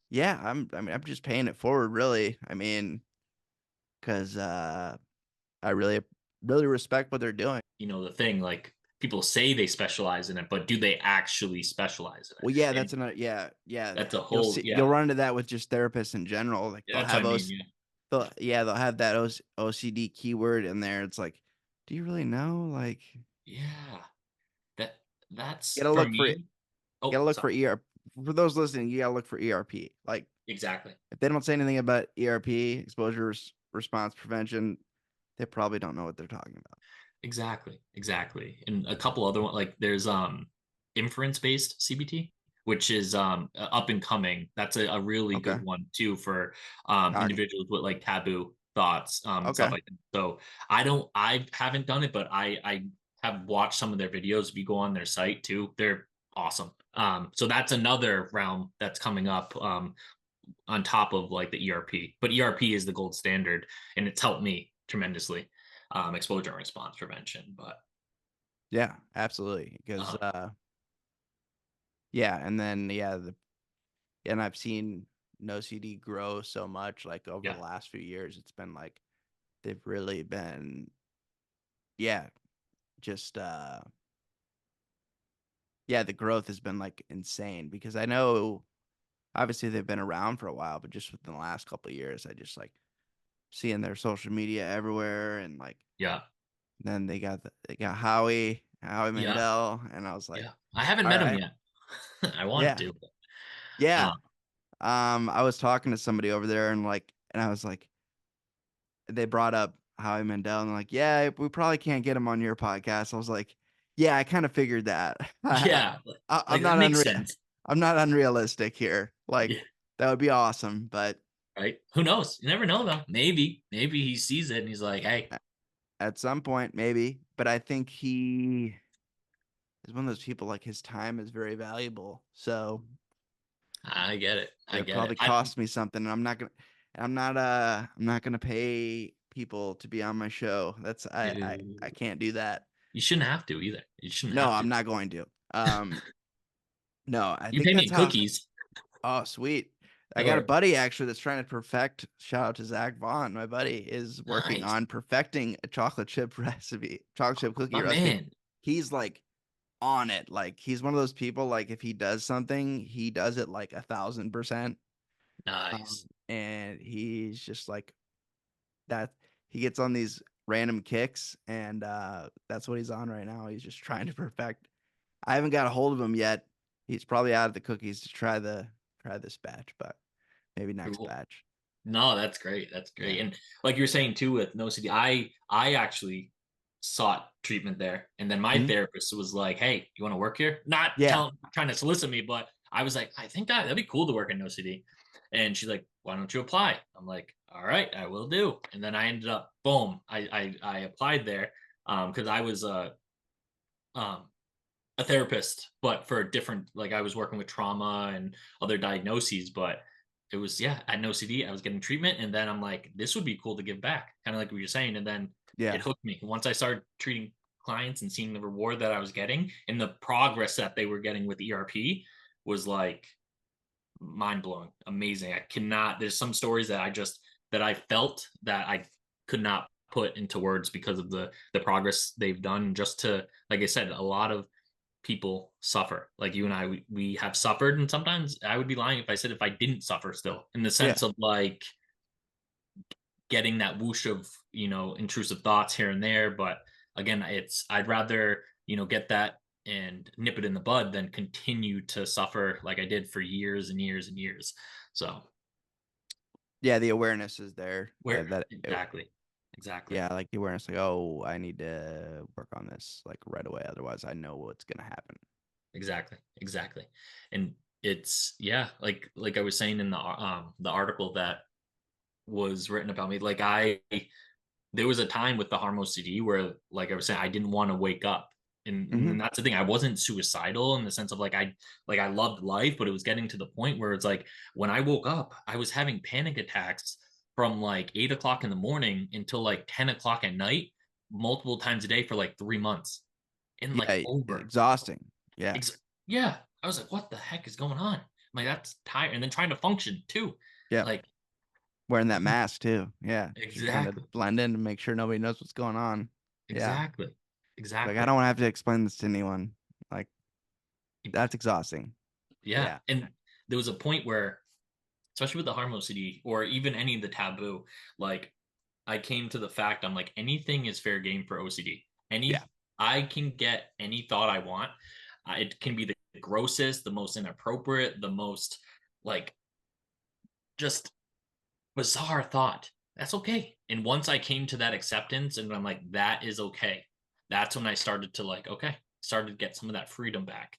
yeah, I mean, I'm just paying it forward, really. I mean, because I really respect what they're doing. The thing, like, people say they specialize in it, but do they actually specialize in Well, yeah, it? that's another. Yeah, yeah. That's a You'll whole, see. yeah. You'll run into that with just therapists in general. Like Yeah, they'll that's what have I mean. Yeah. they'll have that OCD keyword in there. It's like, do you really know? Like, Yeah. That you that's gotta for look for it. me. You gotta Oh, look sorry. for ER. For those listening, you gotta look for ERP. Like, Exactly. if they don't say anything about ERP, exposure response prevention, they probably don't know what they're talking about. Exactly. Exactly. And a couple other one, like there's inference based CBT, which is up and coming. That's a really Okay, good one too for cogn individuals with like taboo. thoughts, and stuff Okay. like that. So I haven't done it, but I have watched some of their videos. If you go on their site too, they're awesome. So that's another realm that's coming up, on top of like the ERP. But ERP is the gold standard, and it's helped me tremendously. Exposure and response prevention, but Yeah, absolutely. Because uh, yeah, and then and I've seen No CD grow so much like over the yeah, last few years. It's been like they've really been, yeah, just yeah, the growth has been like insane because I know obviously they've been around for a while, but just within the last couple of years, I just like seeing their social media everywhere, and like yeah, then they got Howie yeah, Mandel, and I was like, yeah. I haven't all met him right, yet. I want yeah, to. yeah. Um, I was talking to somebody over there, and I was like, they brought up Howie Mandel, and they're like, yeah, we probably can't get him on your podcast. I was like, yeah, I kind of figured that. yeah, I'm like that not makes sense. I'm not unrealistic here. Like Yeah, that would be awesome, but right. Who knows? You never know though. Maybe he sees it and he's like, hey, at some point maybe. But I think he is one of those people like his time is very valuable. So I get it. I it'll get it. probably cost me something, and I'm not gonna pay people to be on my show. That's I Dude, can't do that. you shouldn't have to either. You shouldn't No, have to. I'm not going to. No, I You think pay me that's in how. cookies. Oh, sweet. I got a Or buddy actually that's trying to perfect. Shout out to Zach Vaughn. My buddy is working nice. on perfecting a chocolate chip recipe, chocolate chip cookie My recipe. man. He's like on it. Like he's one of those people. Like if he does something, he does it like 1,000%. Nice. And he's just like that. He gets on these random kicks, and that's what he's on right now. He's just trying to perfect. I haven't got a hold of him yet. He's probably out of the cookies to try this batch, but maybe next Cool. batch. No, that's great. That's great. Yeah. And like you're saying too with no CD, I actually sought treatment there. And then my Mhm. therapist was like, "Hey, you want to work here?" Not Yeah. trying to solicit me, but I was like, "I think that'd be cool to work in no CD." And she's like, "Why don't you apply?" I'm like, "All right, I will do." And then I ended up, boom, I applied there, because I was um a therapist, but for a different, like I was working with trauma and other diagnoses, but it was, yeah, I had no CD. I was getting treatment, and then I'm like, this would be cool to give back, kind of like what you're saying. And then it Yeah. hooked me. Once I started treating clients and seeing the reward that I was getting and the progress that they were getting with ERP was like mind blowing, amazing. I cannot. There's some stories that I felt that I could not put into words because of the progress they've done. Just to, like I said, a lot of people suffer like you and we have suffered, and sometimes I would be lying if I said if I didn't suffer still, in the Yeah. sense of like getting that whoosh of intrusive thoughts here and there. But again, it's I'd rather get that and nip it in the bud than continue to suffer like I did for years and years and years. So Yeah. The awareness is there. where exactly Yeah, like the awareness, like, oh, I need to work on this like right away. Otherwise, I know what's gonna happen. exactly. And it's, yeah, like I was saying in the article that was written about me, like I there was a time with the Harm OCD where, like I was saying, I didn't want to wake up. Hmm. And that's the thing. I wasn't suicidal in the sense of like I loved life, but it was getting to the point where it's like when I woke up, I was having panic attacks from like 8 o'clock in the morning until like 10 o'clock at night, multiple times a day for like 3 months. And like Yeah, over. exhausting. Yeah, Yeah. I was like, what the heck is going on? I'm like, that's tired. And then trying to function too. yeah. Like, Wearing that mask too. Yeah, because you're trying to exactly. blend in and make sure nobody knows what's going on. Yeah, Exactly. like I Exactly. don't want to have to explain this to anyone. Like that's exhausting. Yeah. Yeah, And there was a point where, especially with the Harm OCD or even any of the taboo, like I came to the fact I'm like, anything is fair game for OCD. yeah, I can get any thought I want. It can be the grossest, the most inappropriate, the most like just bizarre thought. That's okay. And once I came to that acceptance and I'm like, that is okay, that's when I started to like, okay, started to get some of that freedom back.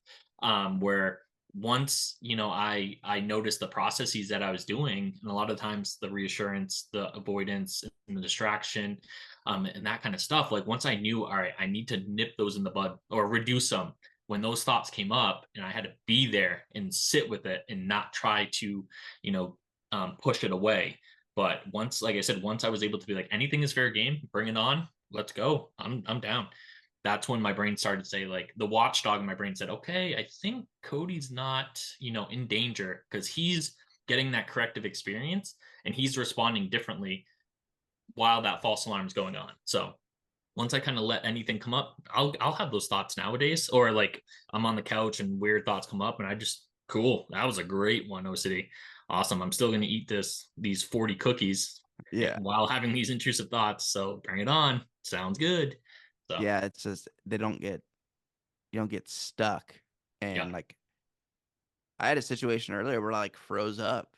Where once, I noticed the processes that I was doing, and a lot of times the reassurance, the avoidance, and the distraction, and that kind of stuff. Like once I knew, all right, I need to nip those in the bud or reduce them. When those thoughts came up, and I had to be there and sit with it and not try to, you know, push it away. But once, like I said, once I was able to be like, anything is fair game, bring it on, let's go. I'm down. That's when my brain started to say, like, the watchdog in my brain said, okay, I think Cody's not, in danger because he's getting that corrective experience and he's responding differently while that false alarm is going on. So once I kind of let anything come up, I'll have those thoughts nowadays, or like I'm on the couch and weird thoughts come up, and I just cool. That was a great one, OCD. Awesome. I'm still gonna eat these 40 cookies Yeah. while having these intrusive thoughts. So bring it on. Sounds good. So Yeah, it's just you don't get stuck. yeah, And like I had a situation earlier where I like froze up.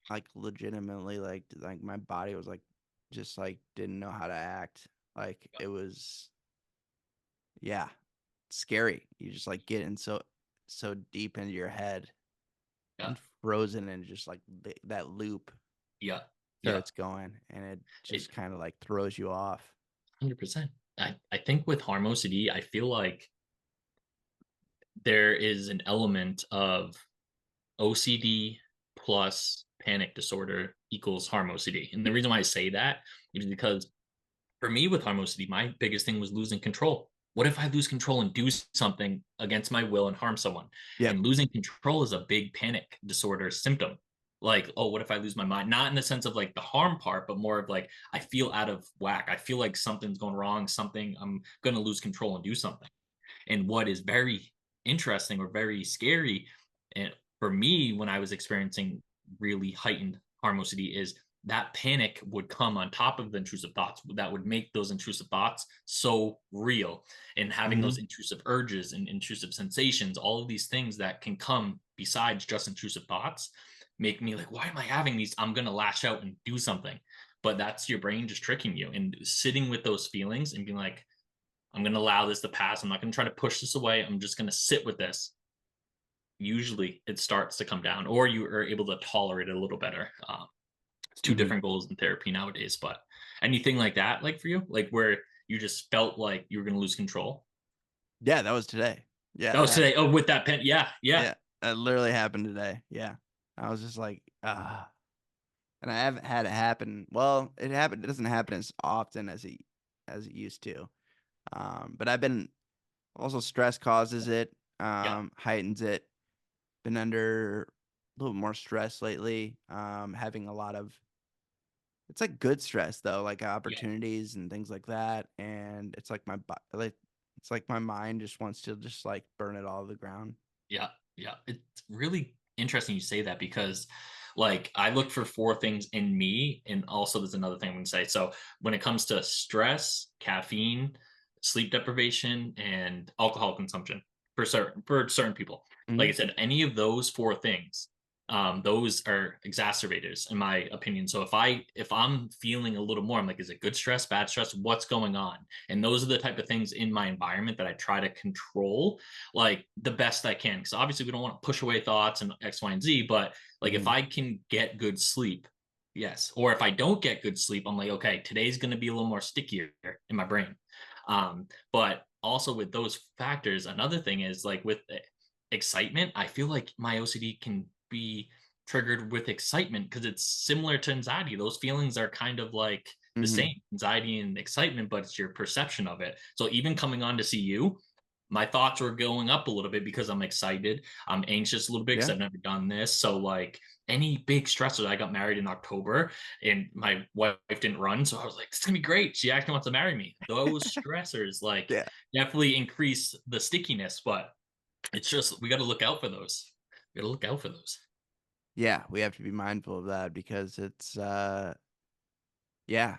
Like legitimately like my body was like just like didn't know how to act. Like it was, yeah, scary. You just like get in so deep into your head yeah, and frozen, and just like that loop yeah, yeah. starts going, and it It just kind of like throws you off. 100%. I think with harm OCD, I feel like there is an element of OCD plus panic disorder equals harm OCD. And the reason why I say that is because for me with harm OCD, my biggest thing was losing control. What if I lose control and do something against my will and harm someone? Yep. And losing control is a big panic disorder symptom. Like, oh, what if I lose my mind? Not in the sense of like the harm part, but more of like I feel out of whack. I feel like something's going wrong, something I'm going to lose control and do something. And what is very interesting or very scary, and for me, when I was experiencing really heightened harm OCD, is that panic would come on top of the intrusive thoughts that would make those intrusive thoughts so real, and having Hmm. those intrusive urges and intrusive sensations, all of these things that can come besides just intrusive thoughts, make me like, why am I having these? I'm going to lash out and do something. But that's your brain just tricking you, and sitting with those feelings and being like, I'm going to allow this to pass. I'm not going to try to push this away. I'm just going to sit with this. Usually it starts to come down, or you are able to tolerate it a little better. It's two Hmm. different goals in therapy nowadays. But anything like that, like for you, like where you just felt like you were going to lose control? Yeah, that was today. Yeah, That was today. Oh, with that pen. Yeah. Yeah. yeah, that literally happened today. Yeah, I was just like, ah. And I haven't had it happen. Well, it happened. It doesn't happen as often as it used to. But I've been also stress causes it, Yeah. heightens it. Been under a little more stress lately. Having a lot of, it's like good stress though, like Yeah. opportunities and things like that. And it's like like it's like my mind just wants to just like burn it all to the ground. Yeah, yeah. It's really interesting you say that because like I look for four things in me, and also there's another thing I'm gonna say. So when it comes to stress, caffeine, sleep deprivation, and alcohol consumption for certain people. Like Hmm. I said, any of those four things, those are exacerbators in my opinion. So if I'm feeling a little more, I'm like, is it good stress, bad stress? What's going on? And those are the type of things in my environment that I try to control like the best I can. Because obviously we don't want to push away thoughts and X, Y, and Z, but like if Hmm. I can get good sleep, yes. Or if I don't get good sleep, I'm like, okay, today's going to be a little more stickier in my brain. But also with those factors, another thing is like with excitement, I feel like my OCD can be triggered with excitement because it's similar to anxiety. Those feelings are kind of like the Hmm. same anxiety and excitement, but it's your perception of it. So even coming on to see you, my thoughts were going up a little bit because I'm excited. I'm anxious a little bit because Yeah. I've never done this. So like any big stressors, I got married in October and my wife didn't run. So I was like, it's gonna be great. She actually wants to marry me. Those stressors like Yeah. definitely increase the stickiness, but it's just we got to look out for those. We got to look out for those. Yeah. We have to be mindful of that because yeah.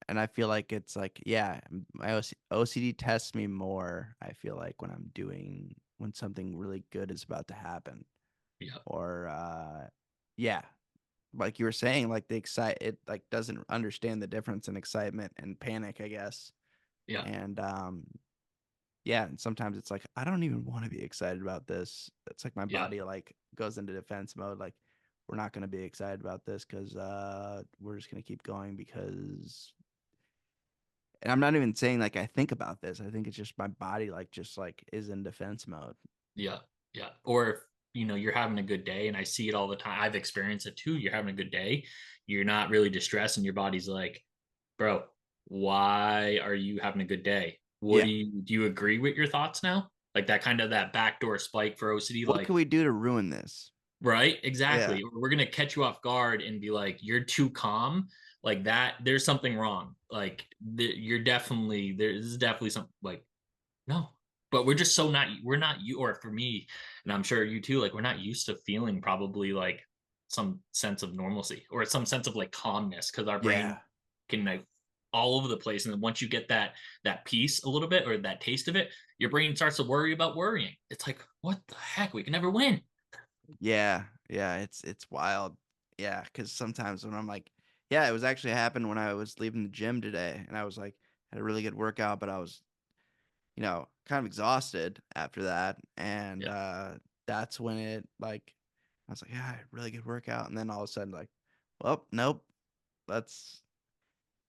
And I feel like it's like, yeah, my OCD tests me more. I feel like when something really good is about to happen, Yeah, or yeah, like you were saying, like it like doesn't understand the difference in excitement and panic, I guess. yeah, And yeah, and sometimes it's like I don't even want to be excited about this. It's like my Yeah. body like goes into defense mode. Like we're not going to be excited about this because we're just going to keep going because. And I'm not even saying like I think about this. I think it's just my body like just like is in defense mode. Yeah. Yeah. Or if, you're having a good day, and I see it all the time. I've experienced it too. You're having a good day. You're not really distressed, and your body's like, bro, why are you having a good day? What Yeah. do you agree with your thoughts now? Like that kind of that backdoor spike for OCD, What like, can we do to ruin this? right? Yeah. Exactly. Or we're gonna catch you off guard and be like, you're too calm. Like that, there's something wrong. Like you're definitely there's definitely something like no. But we're just so not we're not you or for me, and I'm sure you too, like we're not used to feeling probably like some sense of normalcy or some sense of like calmness because our brain Yeah. can like all over the place. And then once you get that piece a little bit or that taste of it, your brain starts to worry about worrying. It's like, what the heck? We can never win. Yeah. Yeah. It's wild. Yeah. Because sometimes when I'm like, yeah, it was actually happened when I was leaving the gym today, and I was like had a really good workout, but I was kind of exhausted after that. And Yeah. that's when it like I was like, yeah, really good workout. And then all of a sudden, like, well, nope, let's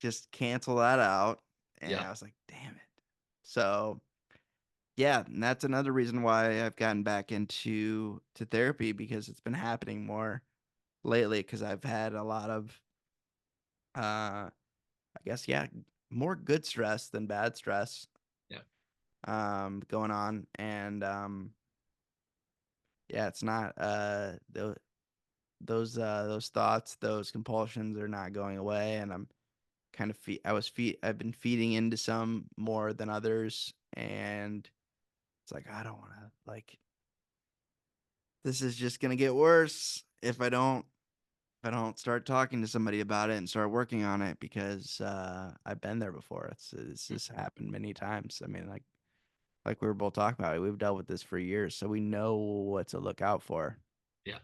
just cancel that out. And Yeah. I was like, damn it. So yeah, and that's another reason why I've gotten back into therapy because it's been happening more lately because I've had a lot of I guess yeah, more good stress than bad stress Yeah. going on. And yeah, it's not those thoughts, those compulsions are not going away, and I'm kind of I've been feeding into some more than others, and it's like I don't want to like this is just gonna get worse if I don't start talking to somebody about it and start working on it because I've been there before. It's Mm. just happened many times. I mean, like we were both talking about it, we've dealt with this for years, so we know what to look out for. Yeah.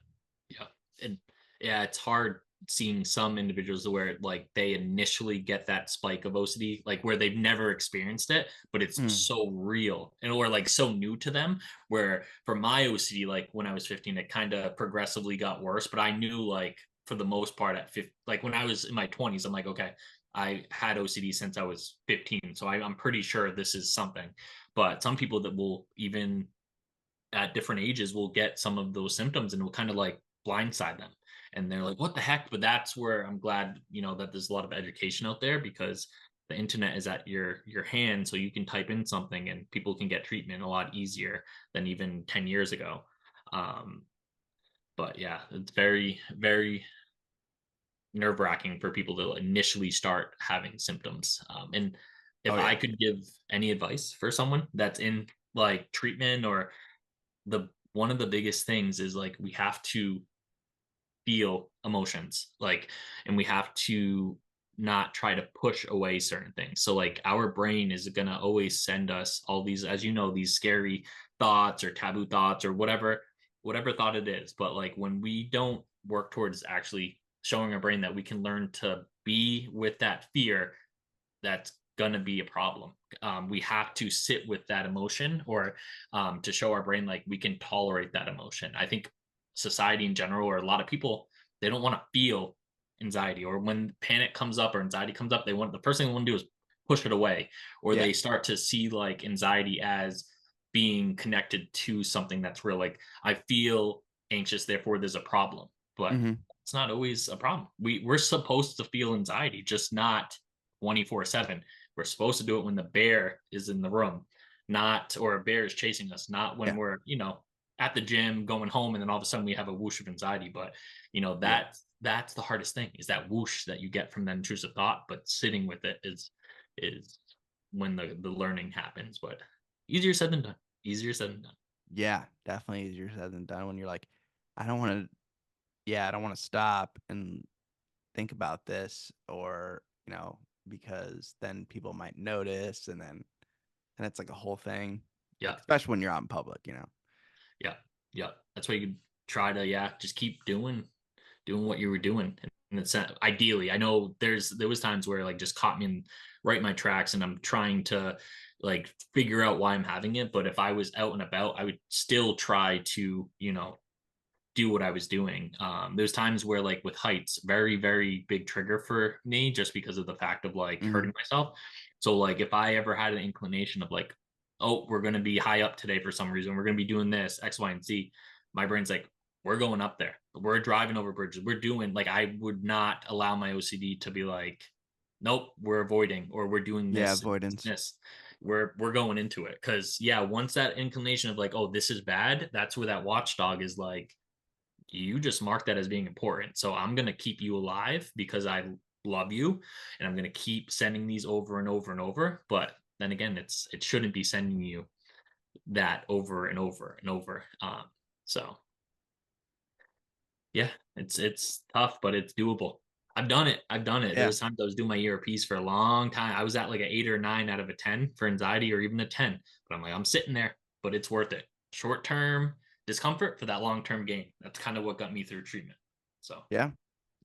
Yeah. And yeah, it's hard seeing some individuals where like they initially get that spike of OCD, like where they've never experienced it, but it's Mm, so real and or like so new to them. Where for my OCD, like when I was 15, it kind of progressively got worse. But I knew like for the most part at 50, like when I was in my 20s, I'm like, okay, I had OCD since I was 15. So I'm pretty sure this is something. But some people that will even at different ages will get some of those symptoms and will kind of like blindside them, and they're like, what the heck? But that's where I'm glad that there's a lot of education out there, because the internet is at your hand, so you can type in something and people can get treatment a lot easier than even 10 years ago. um but yeah, it's very very nerve wracking for people to initially start having symptoms. And if oh I yeah. could give any advice for someone that's in like treatment, or the one of the biggest things is like we have to feel emotions, like, and we have to not try to push away certain things. So like our brain is going to always send us all these, as these scary thoughts or taboo thoughts or whatever thought it is. But like when we don't work towards actually showing our brain that we can learn to be with that fear, that's gonna be a problem. We have to sit with that emotion, or to show our brain like we can tolerate that emotion. I think society in general, or a lot of people, they don't want to feel anxiety, or when panic comes up or anxiety comes up, the first thing they want to do is push it away, or Yeah. they start to see like anxiety as being connected to something that's real. Like I feel anxious, therefore there's a problem. But Hmm. it's not always a problem. We're supposed to feel anxiety, just not 24/7. We're supposed to do it when the bear is in the room, not, or a bear is chasing us, not when Yeah. we're, at the gym going home and then all of a sudden we have a whoosh of anxiety. But Yeah. that's the hardest thing, is that whoosh that you get from that intrusive thought. But sitting with it is when the learning happens. But easier said than done. Easier said than done. Yeah. Definitely easier said than done when you're like, I don't want to. Yeah, I don't want to stop and think about this, or because then people might notice, and it's like a whole thing, like Yeah. especially when you're out in public. Yeah. Yeah. That's why you could try to, yeah, just keep doing what you were doing, in the sense, ideally, I know there was times where like just caught me in right in my tracks, and I'm trying to like figure out why I'm having it. But if I was out and about, I would still try to, do what I was doing. There's times where like with heights, very, very big trigger for me just because of the fact of like Hmm. hurting myself. So like if I ever had an inclination of like, oh, we're gonna be high up today for some reason, we're gonna be doing this, X, Y, and Z, my brain's like, we're going up there. We're driving over bridges. We're doing like I would not allow my OCD to be like, nope, we're avoiding or we're doing Yeah, this, avoidance. this. We're going into it. Cause yeah, once that inclination of like, oh, this is bad, that's where that watchdog is like, you just mark that as being important. So I'm going to keep you alive because I love you, and I'm going to keep sending these over and over and over. But then again, it shouldn't be sending you that over and over and over. So yeah, it's tough, but it's doable. I've done it. I've done it. There Yeah. was times I was doing my ERPs for a long time. I was at like an 8 or 9 out of a 10 for anxiety, or even a 10. But I'm like, I'm sitting there, but it's worth it. Short term discomfort for that long term gain. That's kind of what got me through treatment. So Yeah.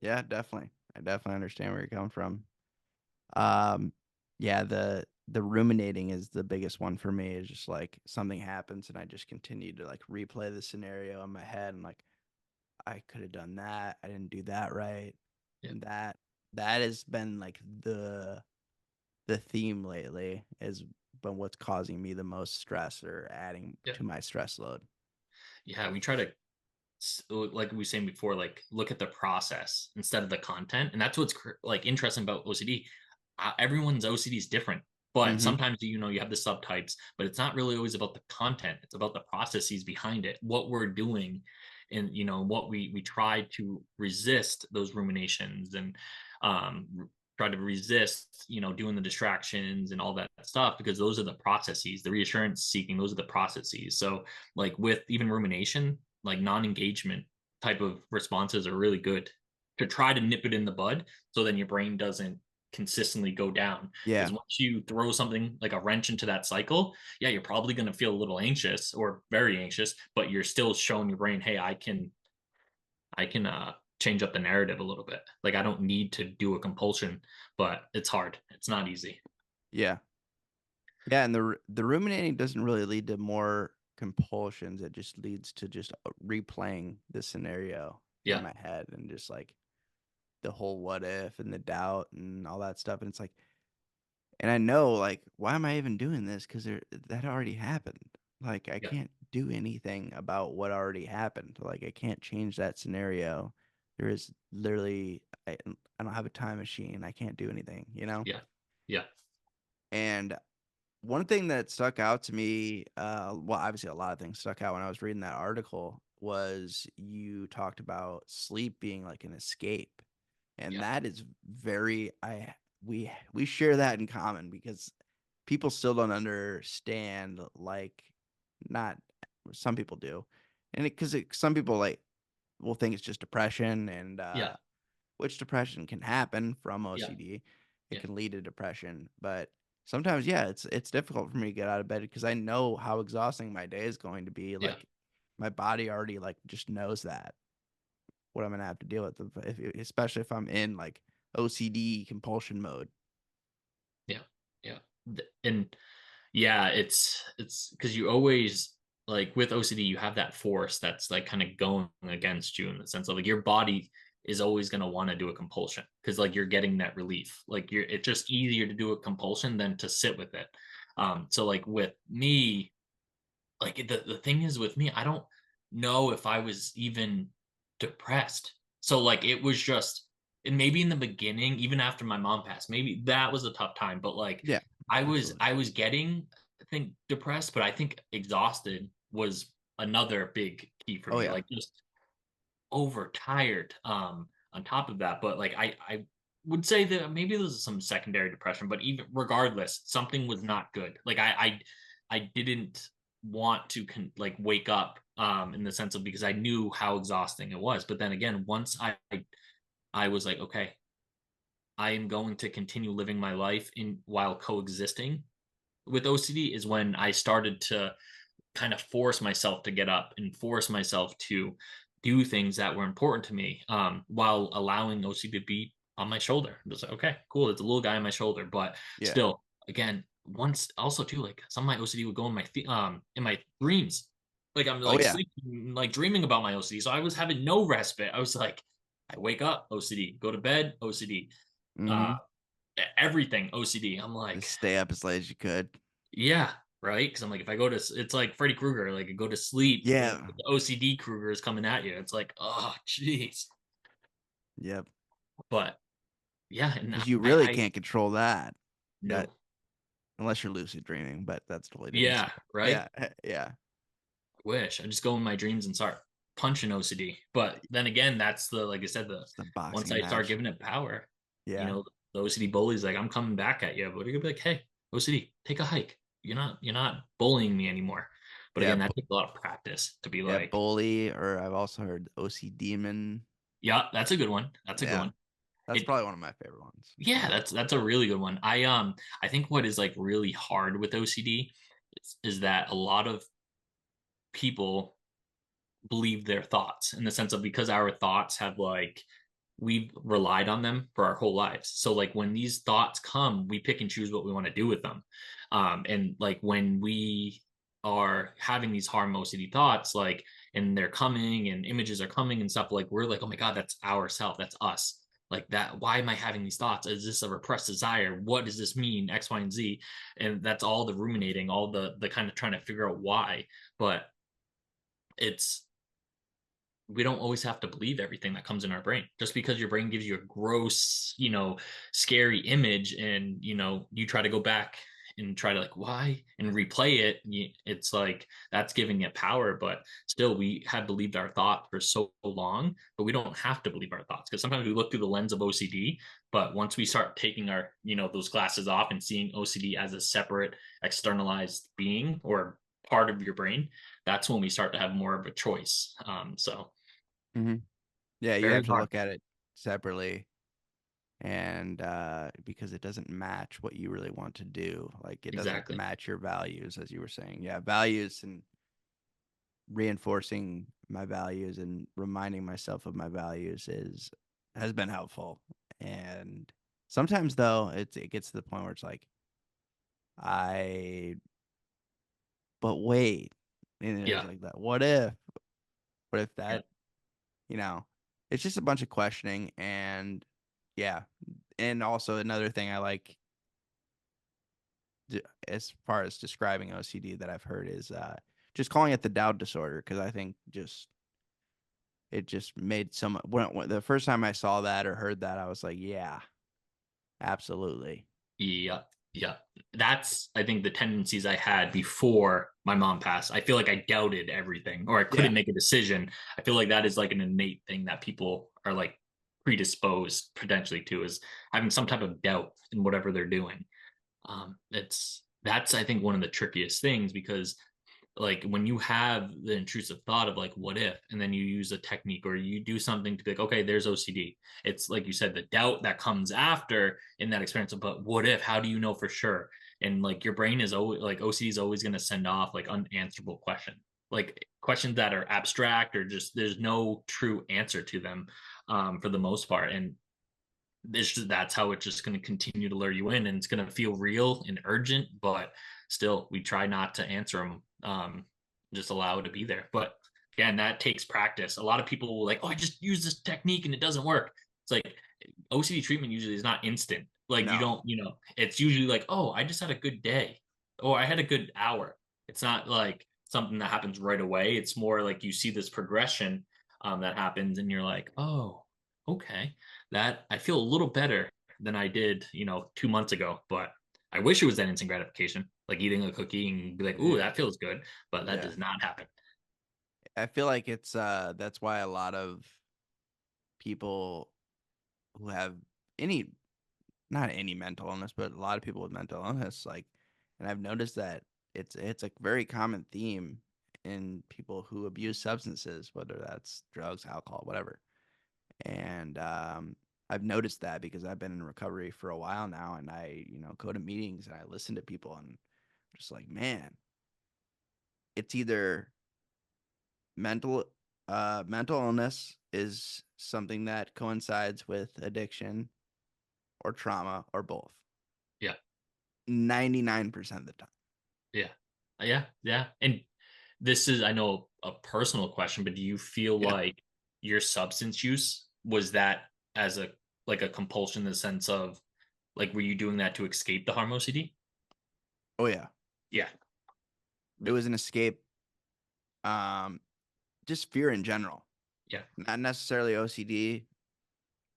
Yeah, definitely. I definitely understand where you're coming from. Um, yeah, the ruminating is the biggest one for me. Is just like something happens and I just continue to like replay the scenario in my head and like I could have done that. I didn't do that right. yeah, And that has been like the theme lately is been what's causing me the most stress or adding yeah, to my stress load. yeah. We try to, like we were saying before, like look at the process instead of the content, and that's what's like interesting about OCD. Everyone's OCD is different, but Mm-hmm. sometimes you have the subtypes, but it's not really always about the content. It's about the processes behind it, what we're doing, and what we try to resist those ruminations and try to resist doing the distractions and all that stuff, because those are the processes, the reassurance seeking, those are the processes. So like with even rumination, like non-engagement type of responses are really good to try to nip it in the bud, so then your brain doesn't consistently go down. Yeah. Because once you throw something like a wrench into that cycle, yeah, you're probably going to feel a little anxious or very anxious, but you're still showing your brain, hey, I can change up the narrative a little bit. Like I don't need to do a compulsion, but it's hard. It's not easy. Yeah. Yeah, and the ruminating doesn't really lead to more compulsions. It just leads to just replaying the scenario in Yeah, my head and just like the whole what if and the doubt and all that stuff. And it's like, and I know like, why am I even doing this? Because that already happened. Like, I yeah, can't do anything about what already happened. Like, I can't change that scenario. There is literally, I don't have a time machine. I can't do anything, you know? yeah, yeah, And one thing that stuck out to me, well, obviously a lot of things stuck out when I was reading that article was you talked about sleep being like an escape. And yeah, that is very we share that in common because people still don't understand like not some people do. And because some people like will think it's just depression and yeah, which depression can happen from yeah, OCD. It yeah, can lead to depression, but sometimes, yeah, it's difficult for me to get out of bed because I know how exhausting my day is going to be. yeah, Like my body already like just knows that what I'm gonna have to deal with, especially if I'm in like OCD compulsion mode. yeah, yeah. And yeah, it's because you always, like with OCD, you have that force that's like kind of going against you in the sense of like your body is always going to want to do a compulsion because like you're getting that relief. Like it's just easier to do a compulsion than to sit with it. So like with me, like the thing is with me, I don't know if I was even depressed. So like it was just, and maybe in the beginning, even after my mom passed, maybe that was a tough time. But like Yeah, absolutely. I was getting, I think, depressed, but I think exhausted was another big key for Oh me. yeah, Like just overtired. On top of that, but like I would say that maybe this is some secondary depression, but even regardless, something was not good. Like I didn't want to like wake up in the sense of, because I knew how exhausting it was. But then again, once I was like, okay, I am going to continue living my life in while coexisting with OCD, is when I started to kind of force myself to get up and force myself to do things that were important to me, while allowing OCD to be on my shoulder. I'm just like, okay, cool. It's a little guy on my shoulder, but Yeah. still, again, once also too, like some of my OCD would go in my dreams. Like I'm Oh like yeah. sleeping, like dreaming about my OCD. So I was having no respite. I was like, I wake up, OCD, go to bed, OCD, uh, Mm-hmm. everything OCD. I'm Just like, stay up as late as you could. yeah, right. Because I'm like, if I go to, it's like Freddy Krueger, like I go to sleep, Yeah. the OCD Krueger is coming at you. It's like, oh, jeez. Yep. But yeah, and Because you really I can't control that. That no, unless you're lucid dreaming, but that's a totally different yeah, story. right. Yeah. Yeah. Wish I just go in my dreams and start punching OCD. But then again, that's the like I said, the It's the once boxing I start match. giving it power, Yeah. the OCD bully's like, I'm coming back at you. But you're gonna be like, hey, OCD, take a hike. You're not bullying me anymore. But Yeah. again, that takes a lot of practice to be Yeah. like, Bully, or I've also heard OC demon. yeah, that's a good one. That's a good Yeah. one. That's It probably one of my favorite ones. Yeah, that's a really good one. I think what is like really hard with OCD is that a lot of people believe their thoughts in the sense of because our thoughts have like we've relied on them for our whole lives. So like when these thoughts come, we pick and choose what we want to do with them. And like when we are having these harm OCD thoughts, like and they're coming and images are coming and stuff, like we're like, oh my God, that's ourself, that's us. Like that, why am I having these thoughts? Is this a repressed desire? What does this mean? X, Y, and Z. And that's all the ruminating, all the kind of trying to figure out why. But it's we don't always have to believe everything that comes in our brain just because your brain gives you a gross scary image and you try to go back and try to like why and replay it. It's like that's giving it power, but still we have believed our thoughts for so long, but we don't have to believe our thoughts because sometimes we look through the lens of OCD, but once we start taking our those glasses off and seeing OCD as a separate externalized being or part of your brain, that's when we start to have more of a choice. So Hmm. Yeah. You very have to hard. look at it separately, and because it doesn't match what you really want to do. Like it doesn't Exactly. match your values, as you were saying. Yeah. Values, and reinforcing my values and reminding myself of my values is has been helpful. And sometimes though it gets to the point where it's like I but wait, and it's Yeah. like that what if Yeah. that, you know it's just a bunch of questioning. And yeah. And also another thing I like, as far as describing OCD, that I've heard is just calling it the doubt disorder, because I think just it just made some when the first time I saw that or heard that, I was like, yeah, absolutely. Yeah. Yeah. That's, I think, the tendencies I had before my mom passed. I feel like I doubted everything or I Yeah. couldn't make a decision. I feel like that is like an innate thing that people are like predisposed potentially to is having some type of doubt in whatever they're doing. That's I think one of the trickiest things because like when you have the intrusive thought of like what if and then you use a technique or you do something to be like okay there's OCD, it's like you said the doubt that comes after in that experience of but what if, how do you know for sure, and like your brain is always like OCD is always going to send off like unanswerable questions, like questions that are abstract or just there's no true answer to them, for the most part, and that's how it's just going to continue to lure you in and it's going to feel real and urgent, but still we try not to answer them, just allow it to be there. But again, that takes practice. A lot of people will like, oh, I just use this technique and it doesn't work. It's like OCD treatment usually is not instant. Like you No. don't, it's usually like, oh, I just had a good day or I had a good hour. It's not like something that happens right away. It's more like you see this progression, that happens and you're like, oh, okay, that I feel a little better than I did, 2 months ago. But I wish it was that instant gratification, like eating a cookie and be like, "Ooh, Yeah. that feels good," but that Yeah. does not happen. I feel like it's that's why a lot of people who have any not any mental illness, but a lot of people with mental illness, like, and I've noticed that it's a very common theme in people who abuse substances, whether that's drugs, alcohol, whatever. And I've noticed that because I've been in recovery for a while now, and I, go to meetings and I listen to people, and I'm just like, man, it's either mental Mental illness is something that coincides with addiction or trauma or both. Yeah. 99% of the time. Yeah. Yeah. And this is, I know, a personal question, but do you feel Yeah. like your substance use was that as a like a compulsion in the sense of like were you doing that to escape the harm OCD? Oh yeah. Yeah. It Yeah. was an escape. Um, just fear in general, Yeah. not necessarily OCD.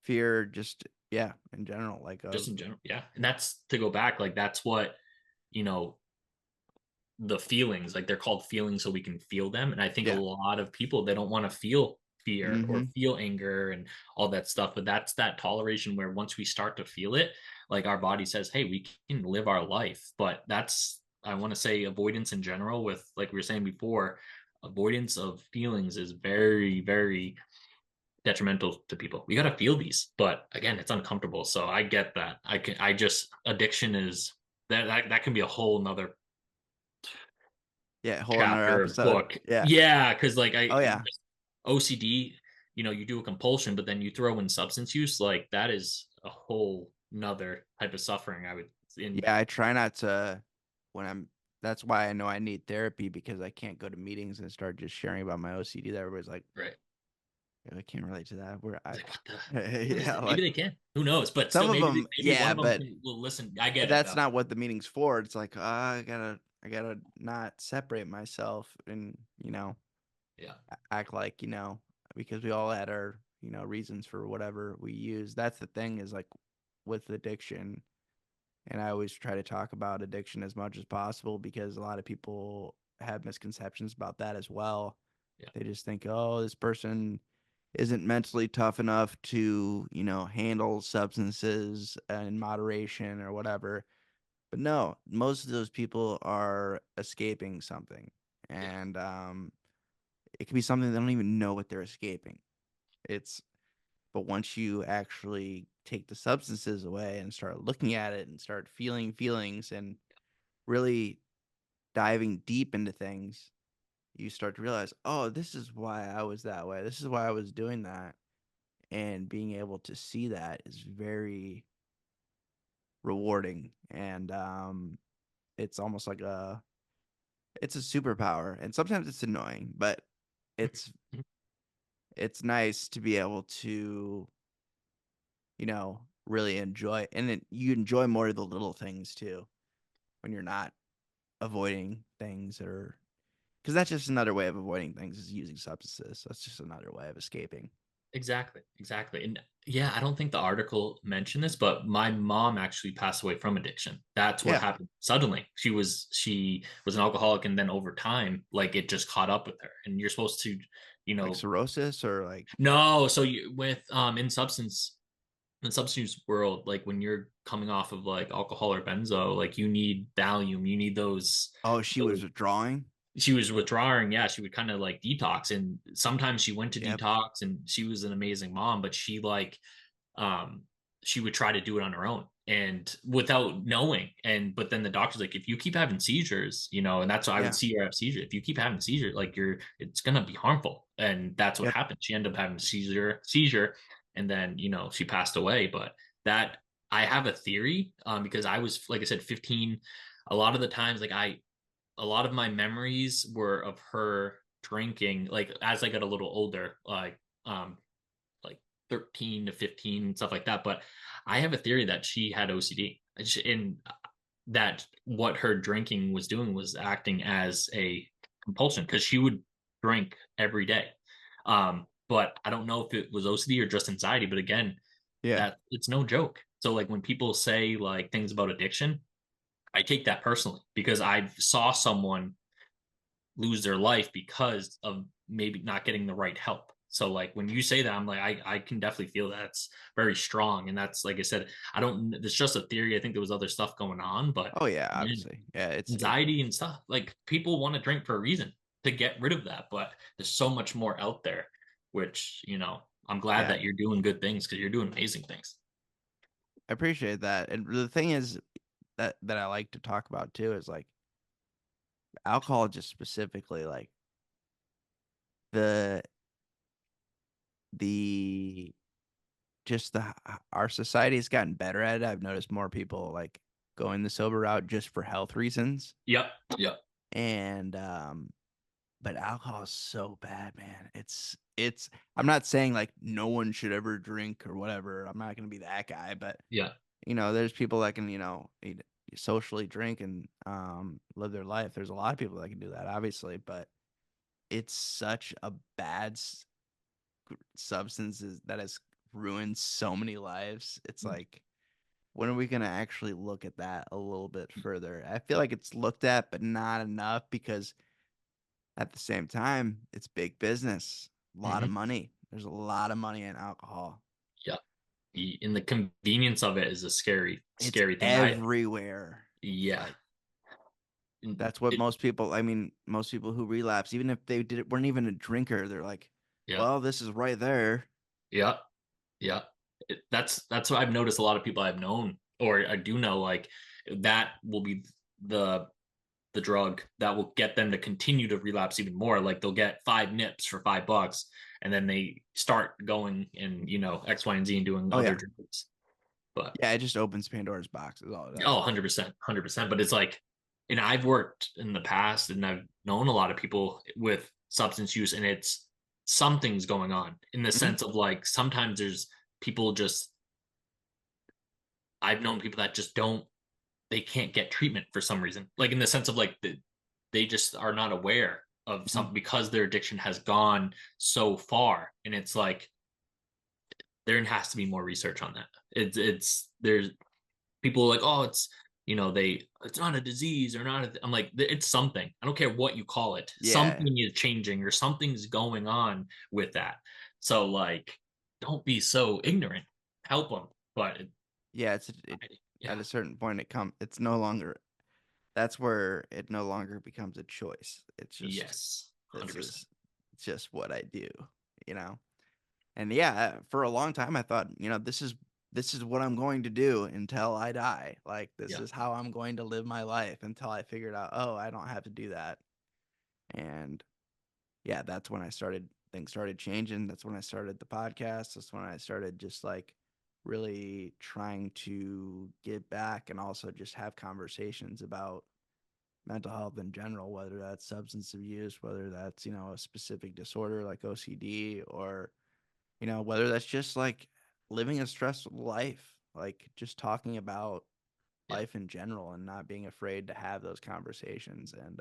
Fear, just yeah, in general, like Just of in general. Yeah. And that's to go back, like that's what, you know, the feelings, like they're called feelings so we can feel them. And I think a yeah. lot of people they don't want to feel fear or Mm-hmm. feel anger and all that stuff. But that's that toleration where once we start to feel it, like our body says, hey, we can live our life. But that's I want to say avoidance in general, with like we were saying before, avoidance of feelings is very, very detrimental to people. We gotta feel these. But again, it's uncomfortable. So I get that. I just addiction is that can be a whole nother Yeah, whole another chapter, episode. book. Yeah. Yeah, because like Oh yeah. OCD, you do a compulsion, but then you throw in substance use, like that is a whole nother type of suffering. I would in Yeah, I try not to when I'm that's why I know I need therapy because I can't go to meetings and start just sharing about my OCD that everybody's like, right. "Yeah, I can't relate to that. Where I Like what the what is yeah, it? like Maybe they can. Who knows? But some still, of maybe them, maybe one yeah, of them but will listen. I get it that's though. not what the meeting's for. It's like, I gotta not separate myself and, Yeah, act like, because we all had our, reasons for whatever we use. That's the thing is like with addiction, and I always try to talk about addiction as much as possible because a lot of people have misconceptions about that as well. yeah, They just think, oh, this person isn't mentally tough enough to, handle substances in moderation or whatever. But no, most of those people are escaping something. yeah, And it could be something they don't even know what they're escaping. It's but once you actually take the substances away and start looking at it and start feeling feelings and really diving deep into things, you start to realize, oh, this is why I was that way. This is why I was doing that. And being able to see that is very rewarding. And it's almost like it's a superpower. And sometimes it's annoying, but it's it's nice to be able to, really enjoy and you enjoy more of the little things too when you're not avoiding things or because that's just another way of avoiding things is using substances. That's just another way of escaping. exactly, exactly. And yeah, I don't think the article mentioned this, but my mom actually passed away from addiction. That's what Yeah, happened suddenly. She was an alcoholic, and then over time, like it just caught up with her. And you're supposed to, you like know, cirrhosis or like no. So you with in substance world, like when you're coming off of like alcohol or benzo, like you need Valium, you need oh, she those was withdrawing. she was withdrawing. Yeah, she would kind of like detox, and sometimes she went to Yep, detox, and she was an amazing mom, but um she would try to do it on her own and without knowing. And but then the doctor's like, if you keep having seizures, and that's why I would yeah, see her have seizure. If you keep having seizure, like it's gonna be harmful. And that's what yep, happened. She ended up having a seizure, and then she passed away. But that I have a theory, because I was, like I said, 15. A lot of the times, like a lot of my memories were of her drinking, like as I got a little older, like 13 to 15, stuff like that. But I have a theory that she had OCD, and that what her drinking was doing was acting as a compulsion, because she would drink every day. But I don't know if it was OCD or just anxiety. But again, yeah, that it's no joke. So like when people say like things about addiction, I take that personally because I saw someone lose their life because of maybe not getting the right help. So like when you say that, I'm like, I can definitely feel that's very strong. And that's, like I said, I don't, it's just a theory. I think there was other stuff going on, but oh yeah, man, obviously, yeah. anxiety and stuff, like people want to drink for a reason to get rid of that, but there's so much more out there, which, I'm glad Yeah, that you're doing good things because you're doing amazing things. I appreciate that. And the thing is that I like to talk about too is like alcohol, just specifically like the the just the our society has gotten better at it. I've noticed more people like going the sober route just for health reasons. Yep. Yep. And but alcohol is so bad, man. It's I'm not saying like no one should ever drink or whatever. I'm not gonna be that guy, but Yeah. there's people that can, socially drink and live their life. There's a lot of people that can do that, obviously, but it's such a bad substance that has ruined so many lives. It's like, when are we gonna actually look at that a little bit further? I feel like it's looked at, but not enough because at the same time, it's big business, a lot of Hmm. money. There's a lot of money in alcohol. Yeah. And the convenience of it is a scary, It's scary thing. everywhere. Yeah. Like, that's what It, most people, I mean, most people who relapse, even if weren't even a drinker, they're like, yeah. well, this is right there. Yeah. Yeah. That's what I've noticed. A lot of people I've known, or I do know, like that will be the the drug that will get them to continue to relapse even more. Like they'll get 5 nips for $5, and then they start going and X, Y, and Z and doing Oh, other yeah. drugs. But Yeah, it just opens Pandora's box, is all it oh, does. 100%, 100%. But it's like, and I've worked in the past, and I've known a lot of people with substance use, and it's something's going on in the Hmm. sense of like sometimes there's people just I've known people that just don't they can't get treatment for some reason. Like in the sense of like they just are not aware of Hmm. something because their addiction has gone so far, and it's like there has to be more research on that. It's there's people like, oh, it's not a disease or not I'm like, it's something. I don't care what you call it, Yeah. something is changing or something's going on with that. So like, don't be so ignorant, help them. But Yeah, yeah. at a certain point, it's no longer, that's where it no longer becomes a choice. It's just, Yes, this 100%. is just what I do, you know? And yeah, for a long time I thought, this is what I'm going to do until I die. Like, this Yeah. is how I'm going to live my life, until I figured out, oh, I don't have to do that. And yeah, that's when things started changing. That's when I started the podcast. That's when I started just like really trying to get back and also just have conversations about mental health in general, whether that's substance abuse, whether that's, a specific disorder like OCD, or whether that's just like living a stressful life, like just talking about Yeah. life in general and not being afraid to have those conversations. And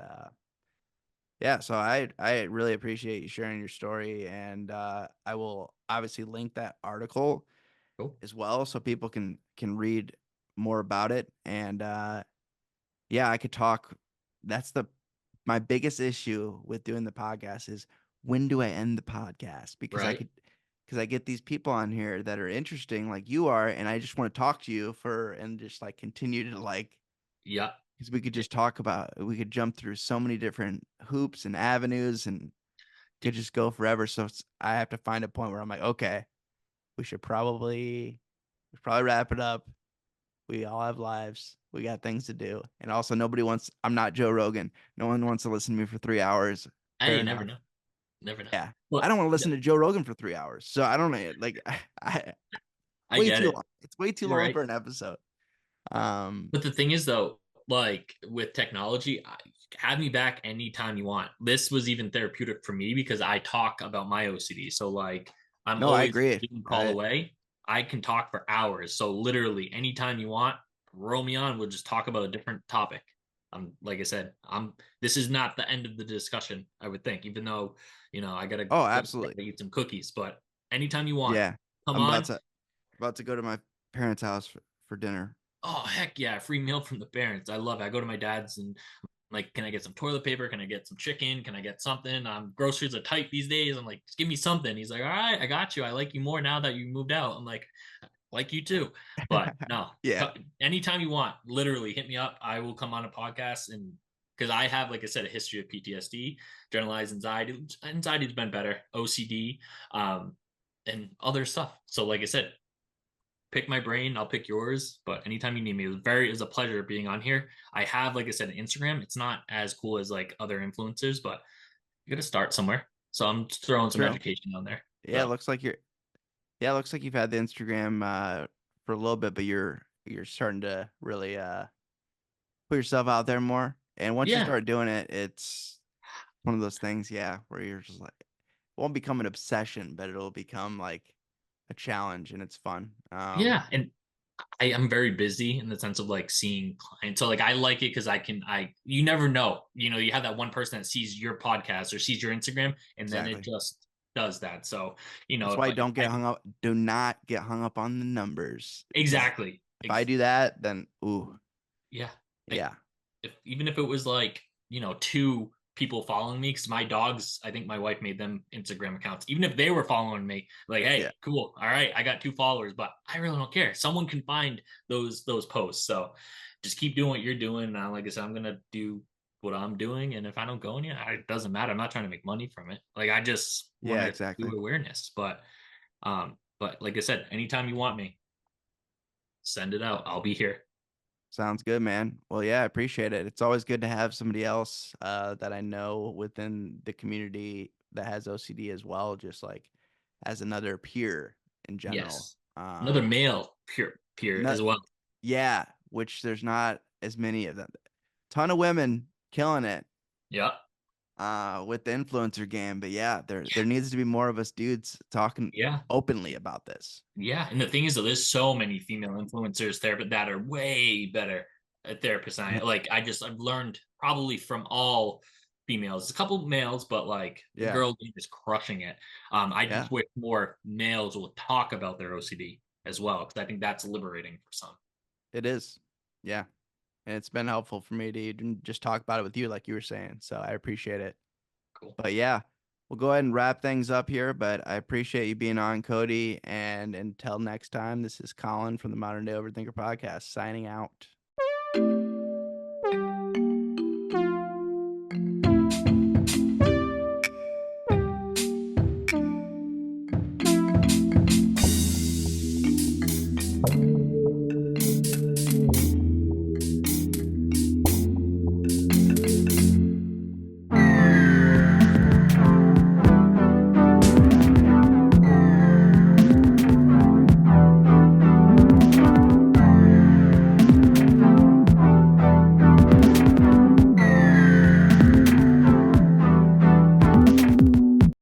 yeah, so I really appreciate you sharing your story, and I will obviously link that article Cool. as well so people can read more about it. And yeah, I could talk. That's the my biggest issue with doing the podcast is, when do I end the podcast? Right. Because I get these people on here that are interesting like you are, and I just want to talk to you and just like continue to like, Yeah. because we could jump through so many different hoops and avenues and could just go forever. So I have to find a point where I'm like, okay, we should probably wrap it up. We all have lives. We got things to do. And also, I'm not Joe Rogan. No one wants to listen to me for 3 hours. Hey, Fair you never enough. know. Never know. Yeah. I But don't want to listen to Joe Rogan for 3 hours. So I don't know. Like, I way get too it. long. It's way too You're long right. for an episode. Um, But the thing is, though, like with technology, have me back anytime you want. This was even therapeutic for me because I talk about my OCD. So, like, I'm no, I always agree. a call away. I can talk for hours. So, literally, anytime you want, roll me on. We'll just talk about a different topic. Like I said, this is not the end of the discussion, I would think, even though, I got to Oh, go absolutely. eat some cookies. But anytime you want, Yeah. come I'm on. about to go to my parents' house for dinner. Oh, heck yeah. Free meal from the parents. I love it. I go to my dad's and like, can I get some toilet paper? Can I get some chicken? Can I get something? Groceries are tight these days. I'm like, just give me something. He's like, all right, I got you. I like you more now that you moved out. I'm like you too. But no, Yeah. anytime you want, literally hit me up. I will come on a podcast, and because I have, like I said, a history of PTSD, generalized anxiety. Anxiety's been better, OCD, and other stuff. So, like I said, pick my brain, I'll pick yours. But anytime you need me, it's a pleasure being on here. I have, like I said, an Instagram. It's not as cool as like other influencers, but you got to start somewhere. So I'm just throwing some True. education on there. Yeah, it So looks like you're. Yeah, it looks like you've had the Instagram for a little bit, but you're starting to really put yourself out there more. And once you yeah, start doing it, it's one of those things, yeah, where you're just like, it won't become an obsession, but it'll become like a challenge, and it's fun. yeah, and I am very busy in the sense of like seeing clients. So like I like it because I you never know. You have that one person that sees your podcast or sees your Instagram and then it Exactly. just does that. So, That's if why I you if don't I get hung up. Do not get hung up on the numbers, because exactly. if I do that, then ooh, Yeah. Like, yeah, if even if it was like, two people following me, because my dogs, I think my wife made them Instagram accounts. Even if they were following me, like, yeah, hey, cool, all right, I got 2 followers, but I really don't care. Someone can find those posts. So just keep doing what you're doing. Now, like I said, I'm gonna do what I'm doing, and if I don't go in it doesn't matter. I'm not trying to make money from it. Like I just want yeah, to do exactly. awareness. But like I said, anytime you want me, send it out. I'll be here. Sounds good, man. Well, yeah, I appreciate it. It's always good to have somebody else that I know within the community that has OCD as well, just like as another peer in general. Yes. Another male peer Not, as well. yeah, which there's not as many of them. Ton of women killing it Yeah. with the influencer game, but yeah, there needs to be more of us dudes talking Yeah. openly about this. Yeah. And the thing is, though, there's so many female influencers there, but that are way better at therapists than I am. Like I've learned probably from all females. A couple males, but like the Yeah, girl game is crushing it. I yeah, just wish more males will talk about their OCD as well, because I think that's liberating for some. it is. Yeah, and it's been helpful for me to even just talk about it with you, like you were saying. So I appreciate it. Cool. But yeah, we'll go ahead and wrap things up here. But I appreciate you being on, Cody. And until next time, this is Colin from the Modern Day Overthinker podcast signing out.